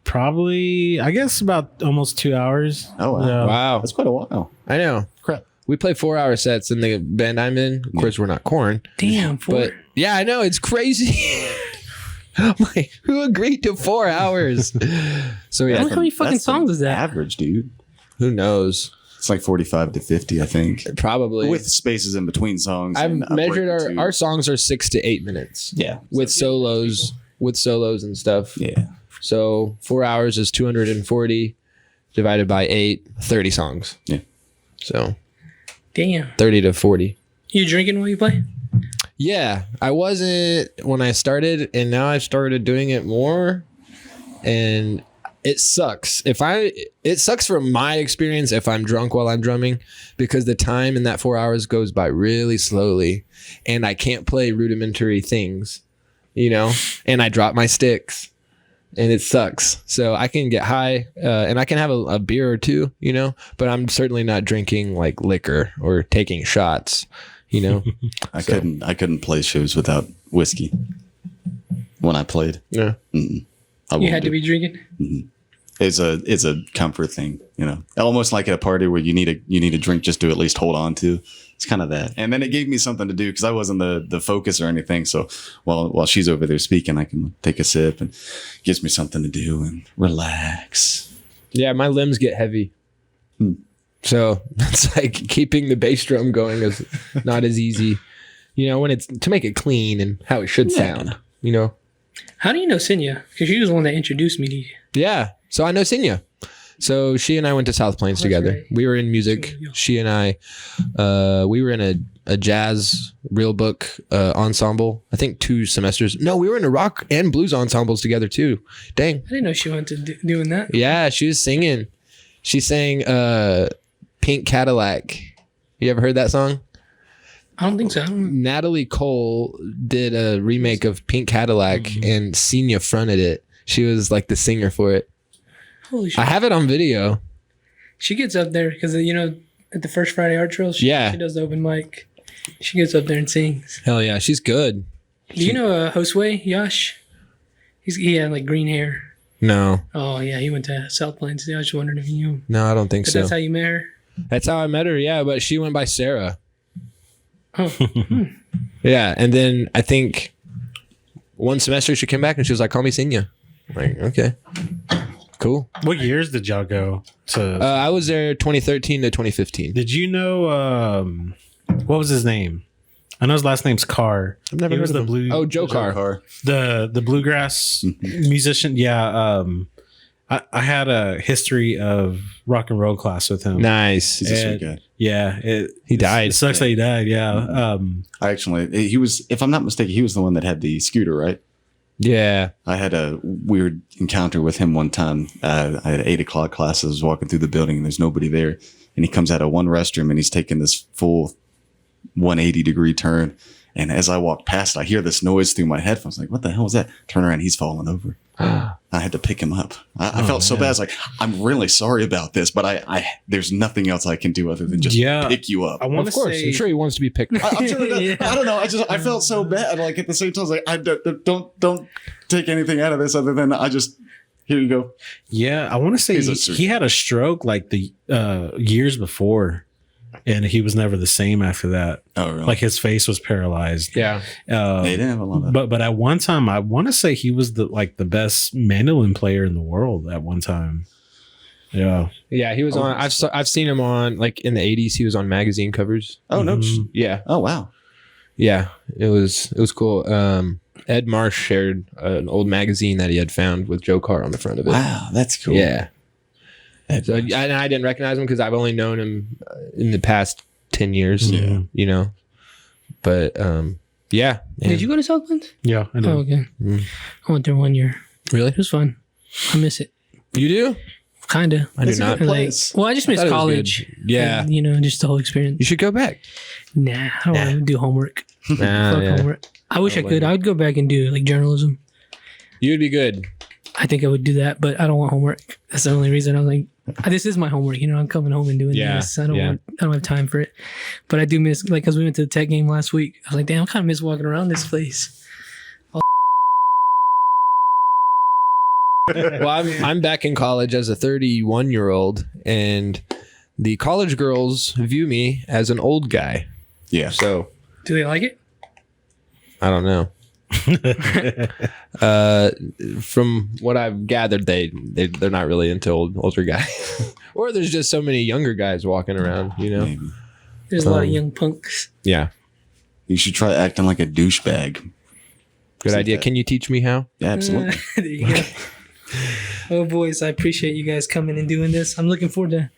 Probably, I guess, about almost 2 hours. Oh wow. Yeah. Wow. That's quite a while. I know. Crap. We play 4-hour sets in the band I'm in. Of course, we're not Corn. Damn, But yeah, I know. It's crazy. I'm like, who agreed to 4 hours? So I yeah, don't know how many fucking That's the songs is that? Average, dude. who knows? It's like 45 to 50, I think, Probably. with spaces in between songs. I've and a measured break or two. our songs are 6 to 8 minutes Yeah. with solos and stuff. Yeah. So 4 hours is 240 divided by 8, 30 songs. Yeah. So Damn. 30 to 40. You drinking while you play? Yeah, I wasn't when I started, and now I've started doing it more, and it sucks. It sucks from my experience if I'm drunk while I'm drumming, because the time in that 4 hours goes by really slowly, and I can't play rudimentary things, and I drop my sticks, and it sucks. So I can get high, and I can have a beer or two, but I'm certainly not drinking like liquor or taking shots. I couldn't play shows without whiskey when I played. Yeah. You had to be drinking? It's a comfort thing, almost like at a party where you need a drink just to at least hold on to. It's kind of that. And then it gave me something to do because I wasn't the focus or anything. So while she's over there speaking, I can take a sip and gives me something to do and relax. Yeah, my limbs get heavy. So it's like keeping the bass drum going is not as easy, when it's to make it clean and how it should sound, How do you know Sinya? Because she was the one that introduced me to you. Yeah. So I know Sinya. So she and I went to South Plains together. right. We were in music. Yeah. She and I, we were in a jazz real book ensemble. I think 2 semesters. No, we were in a rock and blues ensembles together too. Dang. I didn't know she went to doing that. Yeah, she was singing. She sang Pink Cadillac. You ever heard that song? I don't think so. I don't know. Natalie Cole did a remake of Pink Cadillac, and Senia fronted it. She was like the singer for it. Holy shit. I have it on video. She gets up there because, at the first Friday Art Trail, she does the open mic. She gets up there and sings. Hell yeah, she's good. Do you know Josue Yash? He had like green hair. No, Oh, yeah. He went to South Plains. Yeah, I was wondering if you knew him. no, I don't think But so. that's how you met her? That's how I met her. Yeah, but she went by Sarah. Oh. Yeah, and then I think one semester she came back and she was like, "Call me Senia." I'm like, okay, cool. What years did y'all go to? I was there 2013 to 2015. Did you know what was his name? I know his last name's Carr. I've never He heard was of the him. blue. Oh, Joe Carr. the bluegrass musician. Yeah. I had a history of rock and roll class with him. Nice. He's a sweet guy. Yeah. He died. It sucks that he died. Yeah. I actually, he was, if I'm not mistaken, he was the one that had the scooter, right? Yeah. I had a weird encounter with him one time. I had 8 o'clock class. I was walking through the building and there's nobody there. And he comes out of one restroom and he's taking this full 180-degree turn. And as I walk past, I hear this noise through my headphones. Like, what the hell was that? Turn around, he's falling over. I had to pick him up. I felt so bad. I was like, I'm really sorry about this, but I there's nothing else I can do other than just pick you up. I want Of to course. say. I'm sure he wants to be picked up. I'm sure Yeah. I don't know. I felt so bad. Like at the same time, I was like, I don't take anything out of this other than here you go. Yeah, I want to say He's a he had a stroke like the years before, and he was never the same after that. Oh, really? Like his face was paralyzed. Yeah. They didn't have a lot of. But at one time, I want to say he was the best mandolin player in the world at one time. Yeah. Yeah. He was on. I've seen him on like in the 80s. He was on magazine covers. Oh no! Yeah. Oh wow! Yeah. It was cool. Ed Marsh shared an old magazine that he had found with Joe Carr on the front of it. Wow, that's cool. Yeah. So and I didn't recognize him because I've only known him in the past 10 years. Yeah. You know, but yeah. Did you go to Southland? Yeah, I Oh, know. okay. Mm. I went there 1 year. Really? It was fun. I miss it. You do? Kind of. I do not. Like, well, I just miss thought it was college. good. Yeah. And, you know, just the whole experience. You should go back. Nah, I don't want to do homework. Nah, Fuck yeah. homework. I wish I like could. it. I would go back and do like journalism. You would be good. I think I would do that, but I don't want homework. That's the only reason. I was like, this is my homework. You know, I'm coming home and doing Yeah, this. I don't yeah. want. I don't have time for it. But I do miss, like, because we went to the tech game last week. I was like, damn, I kind of miss walking around this place. Well, I'm back in college as a 31-year-old, and the college girls view me as an old guy. Yeah. So Do they like it? I don't know. From what I've gathered, they're not really into older guys, or there's just so many younger guys walking around. You know? Maybe. There's a lot of young punks. Yeah. You should try acting like a douchebag. Good See idea. that. Can you teach me how? Yeah, absolutely. There you go. Oh, boys, I appreciate you guys coming and doing this. I'm looking forward to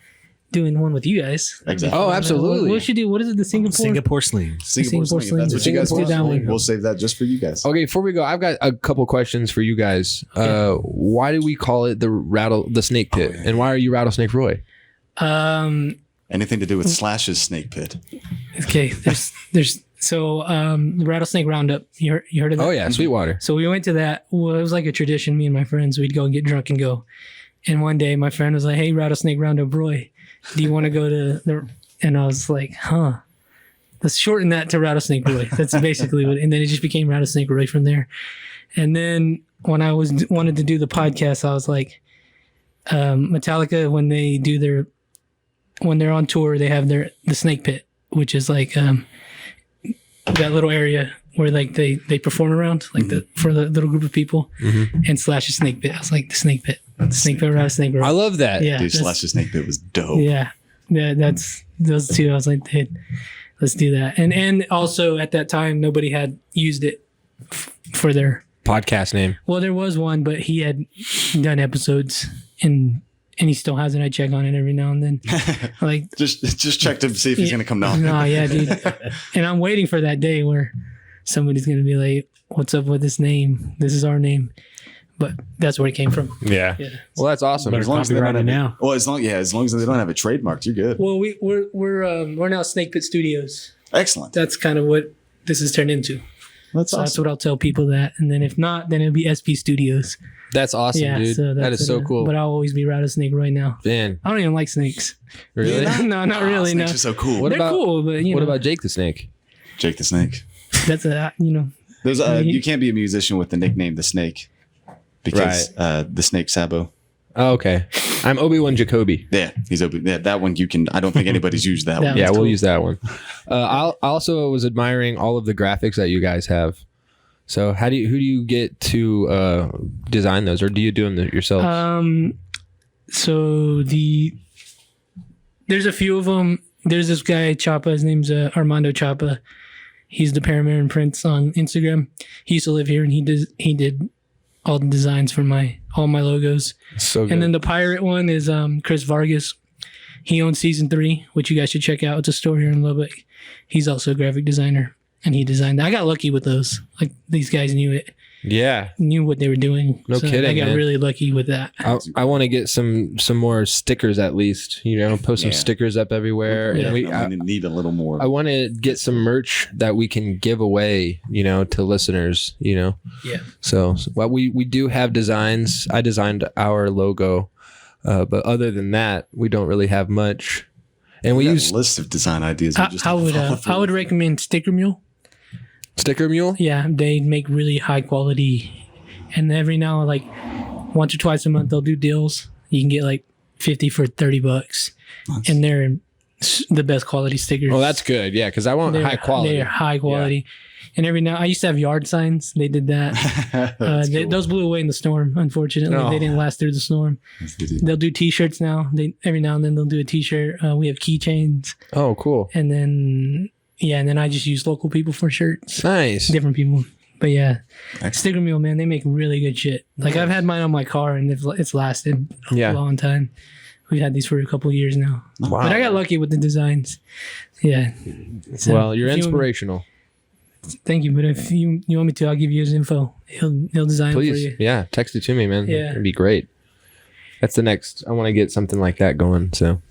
doing one with you guys. Exactly. Oh, absolutely. What should do? What is it? The Singapore? Singapore sling. Singapore Singapore sling, if that's what you guys Sling. want. Do that one. We'll save that just for you guys. Okay, before we go, I've got a couple questions for you guys. Why do we call it the snake pit, and why are you Rattlesnake Roy? Anything to do with Slash's snake pit. Okay. There's the Rattlesnake Roundup. You heard of that? Oh yeah, Sweetwater. So we went to that. Well, it was like a tradition. Me and my friends, we'd go and get drunk and go. And one day my friend was like, "Hey, Rattlesnake Roundup Roy, do you want to go to the?" And I was like, "Huh." Let's shorten that to Rattlesnake Roy. That's basically what. And then it just became Rattlesnake Roy from there. And then when I wanted to do the podcast, I was like, Metallica, when they're on tour, they have the Snake Pit, which is like that little area where like they perform around, like for the little group of people, and Slash a Snake Pit. I was like, the Snake Pit, Rattlesnake Roy. I love that. Yeah, Dude, that's- Slash's snake pit was dope. yeah, that's those two. I was like, hey, let's do that. And also at that time, nobody had used it for their. Podcast name. Well, there was one, but he had done episodes and he still hasn't. I check on it every now and then. Like, Just check to see if he's gonna come down. no, yeah, dude. And I'm waiting for that day where somebody's gonna be like, "What's up with this name? This is our name." But that's where it came from. Yeah. Yeah. Well, that's awesome. Better As long as they don't copyright it have now. Well, as long as they don't have it trademarked, you're good. Well, we're now Snake Pit Studios. Excellent. That's kind of what this has turned into. That's So that's awesome. what I'll tell people that. And then if not, then it'll be SP Studios. That's awesome, Yeah, dude. so That that's is so what, cool. But I'll always be Rattlesnake right now. Man, I don't even like snakes. really? No, not really. No, Snakes are so cool. What they're about- cool, but you What know, about Jake the Snake? Jake the Snake. that's a There's you can't be a musician with the nickname the Snake because the Snake Sabo. Oh, okay. I'm Obi-Wan Jacoby. Yeah, that one you can. I don't think anybody's used that That one. Yeah, That's we'll cool. use that one. I also was admiring all of the graphics that you guys have. So who do you get to design those, or do you do them yourself? So there's a few of them. There's this guy Chapa. His name's Armando Chapa. He's the Paramount Prince on Instagram. He used to live here, and he did all the designs for all my logos. So good. And then the pirate one is Chris Vargas. He owns Season 3, which you guys should check out. It's a store here in Lubbock. He's also a graphic designer, and he designed that. I got lucky with those. Like, these guys knew what they were doing. No kidding, I got man. really lucky with that. I want to get some more stickers at least. Post some Yeah. stickers up everywhere. Yeah. And I'm gonna need a little more. I want to get some merch that we can give away, to listeners, Yeah. So well, we do have designs. I designed our logo, but other than that, we don't really have much. And we got use a list of design ideas. we just I have to follow would through. recommend Sticker Mule. Sticker Mule. Yeah, they make really high quality, and every now like once or twice a month they'll do deals. You can get like 50 for $30, Nice. and they're the best quality stickers. Oh, that's good. Yeah, because I want high quality. They're high quality. And every now I used to have yard signs. They did that. That's cool. Those blew away in the storm. Unfortunately, Oh. they didn't last through the storm. Yes, they do. They'll do T-shirts now. Every now and then they'll do a T-shirt. We have keychains, Oh, cool. and then I just use local people for shirts. Nice. Different people. But yeah, Excellent. Sticker Mule, man, they make really good shit. Like I've had mine on my car and it's lasted a Yeah. long time. We've had these for a couple of years now. Wow. But I got lucky with the designs. Yeah. So Well, you're if you want me- inspirational. Thank you. But if you want me to, I'll give you his info. He'll design it for Please, you. yeah, text it to me, man. Yeah. It'd be great. That's the next. I want to get something like that going. So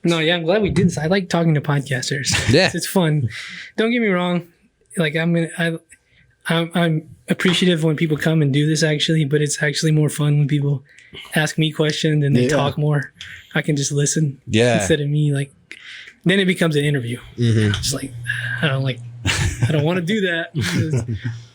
No, yeah, I'm glad we did this. I like talking to podcasters. Yeah. It's fun. Don't get me wrong. Like I'm appreciative when people come and do this actually, but it's actually more fun when people ask me questions and they Yeah. talk more. I can just listen yeah, instead of me like. Then it becomes an interview. Mhm. It's like I don't want to do that.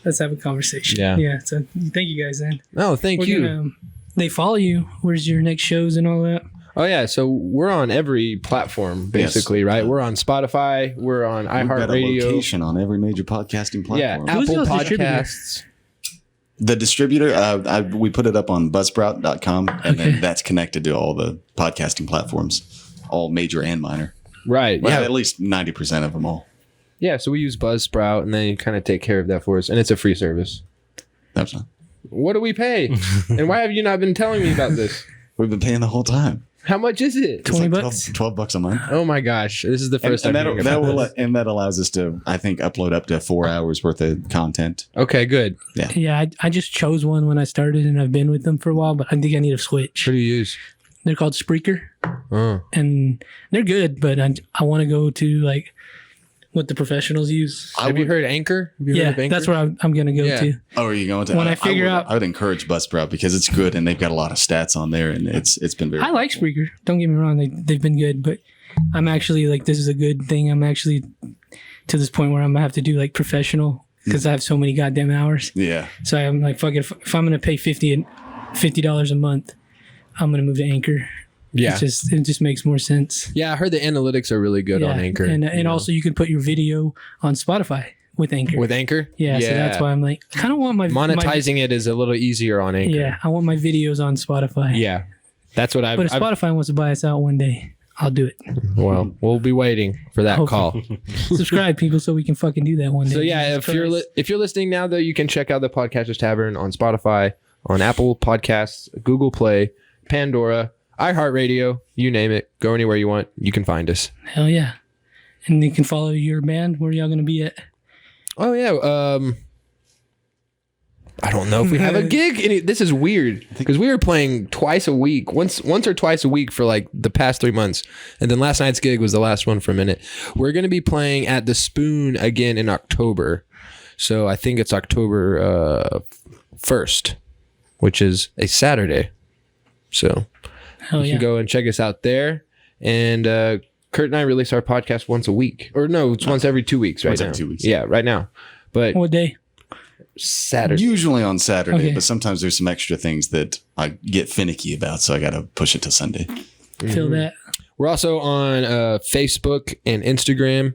Let's have a conversation. Yeah. Yeah. So thank you guys, then. Oh, thank We're you. they follow you. Where's your next shows and all that? Oh yeah, so we're on every platform basically, right? We're on Spotify, we're on We've got a iHeartRadio, location on every major podcasting yeah, platform. Who's Apple y'all's distributor? Podcasts. The distributor, we put it up on buzzsprout.com, and Okay. then that's connected to all the podcasting platforms, all major and minor. Right. Well, Yeah. at least 90% of them all. Yeah. So we use Buzzsprout, and they kind of take care of that for us, and it's a free service. That's not. What do we pay? And why have you not been telling me about this? We've been paying the whole time. How much is it? It's 20 like bucks? $12 a month. Oh my gosh, this is the first And time hearing about this. that allows us to, I think, upload up to 4 hours worth of content. Okay, good. Yeah, I just chose one when I started, and I've been with them for a while. But I think I need to switch. What do you use? They're called Spreaker, Oh, and they're good. But I want to go to like what the professionals use. have you heard Anchor? Have you heard Yeah, of Anchor? that's where I'm gonna go Yeah. to. Oh, are you going to? When I figure out- I would encourage Buzzsprout because it's good and they've got a lot of stats on there, and it's been very. I like Spreaker. Don't get me wrong; they've been good. But I'm actually like, this is a good thing. I'm actually to this point where I'm gonna have to do like professional because I have so many goddamn hours. Yeah. So I'm like, fuck it. If I'm gonna pay $50 a month, I'm gonna move to Anchor. Yeah. It just makes more sense. Yeah, I heard the analytics are really good on Anchor. and also you can put your video on Spotify with Anchor. with Anchor? yeah, so that's why I'm like, I kind of want my monetizing it is a little easier on Anchor. Yeah, I want my videos on Spotify. Yeah. That's what I've, But if Spotify wants to buy us out one day, I'll do it. well, we'll be waiting for that Hopefully. call. Subscribe, people, so we can fucking do that one day. So yeah, Jesus if you're Christ. listening now though, you can check out the Podcasters Tavern on Spotify, on Apple Podcasts, Google Play, Pandora, iHeartRadio, you name it. Go anywhere you want, you can find us. Hell yeah. And you can follow your band. Where y'all going to be at? Oh yeah, I don't know if we have a gig. This is weird because we were playing twice a week, once or twice a week for like the past 3 months, and then last night's gig was the last one for a minute. We're gonna be playing at the Spoon again in October, so I think it's October 1st, which is a Saturday. So Hell you yeah. can go and check us out there. And Kurt and I release our podcast once a week, or no, it's once every 2 weeks right Once now. every 2 weeks. Yeah, right now. But What day? Saturday. Usually on Saturday, Okay. but sometimes there's some extra things that I get finicky about, so I got to push it to Sunday. Feel that. We're also on Facebook and Instagram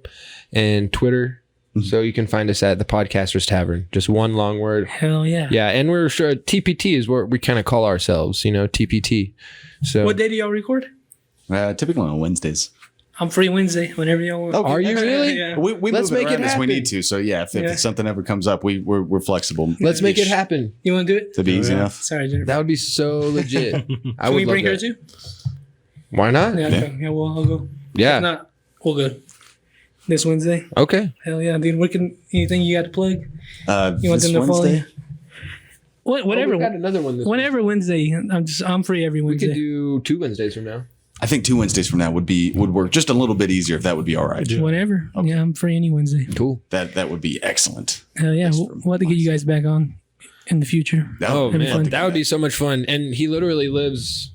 and Twitter. So you can find us at the Podcasters Tavern. Just one long word. Hell yeah. Yeah, and we're sure TPT is what we kind of call ourselves, TPT. So What day do y'all record? Typically on Wednesdays. I'm free Wednesday, whenever y'all want. Are you really? Yeah. We Let's move it make it around as we happen. need to. So yeah, if Yeah. something ever comes up, we're flexible. Let's make it happen. You want to do it? To be easy enough. Sorry, Jennifer. That would be so legit. I Can would we love bring her that. too? Why not? Yeah, okay. Yeah, well, I'll go. Yeah. If not, we'll go. This Wednesday? Okay. Hell yeah, dude. Anything you got to plug? You want This them to follow Wednesday? you? Whatever. Oh, we got another one this Whenever Wednesday. I'm free every week. We Wednesday. could do 2 Wednesdays from now. I think 2 Wednesdays from now would work just a little bit easier if that would be all right. Whenever. Yeah, I'm free any Wednesday. Cool. That would be excellent. Hell yeah. We'll have to get you guys back on in the future. Oh, That'd be fun. man. That would be so much fun. And he literally lives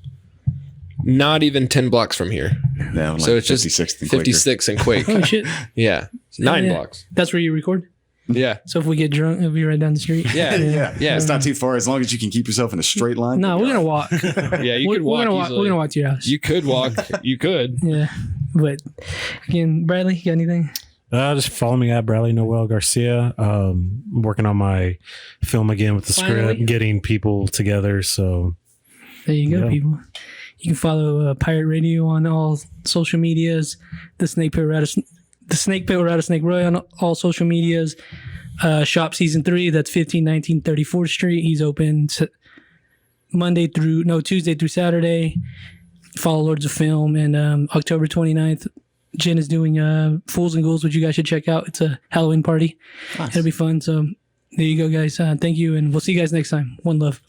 not even 10 blocks from here. Yeah, So it's just 56th and Quaker. 56 and Quake. Oh shit. Yeah. 9 Yeah. blocks. That's where you record? Yeah. So if we get drunk, it'll be right down the street. Yeah. Yeah, it's not too far as long as you can keep yourself in a straight line. No, we're gonna walk. Yeah. You could We're walk gonna walk. easily. We're gonna walk to your house. You could walk. You could. Yeah. But again, Bradley, you got anything? Just follow me at Bradley Noel Garcia. I'm working on my film again with the Finally. script, getting people together. So There you go, Yeah. people. You can follow Pirate Radio on all social medias. The Snake Pit Rattlesnake Roy on all social medias. Shop Season 3. That's 1519 34th Street. He's open Tuesday through Saturday. follow Lords of Film. And October 29th, Jen is doing Fools and Ghouls, which you guys should check out. It's a Halloween party. Nice. It'll be fun. So there you go, guys. Thank you, and we'll see you guys next time. One love.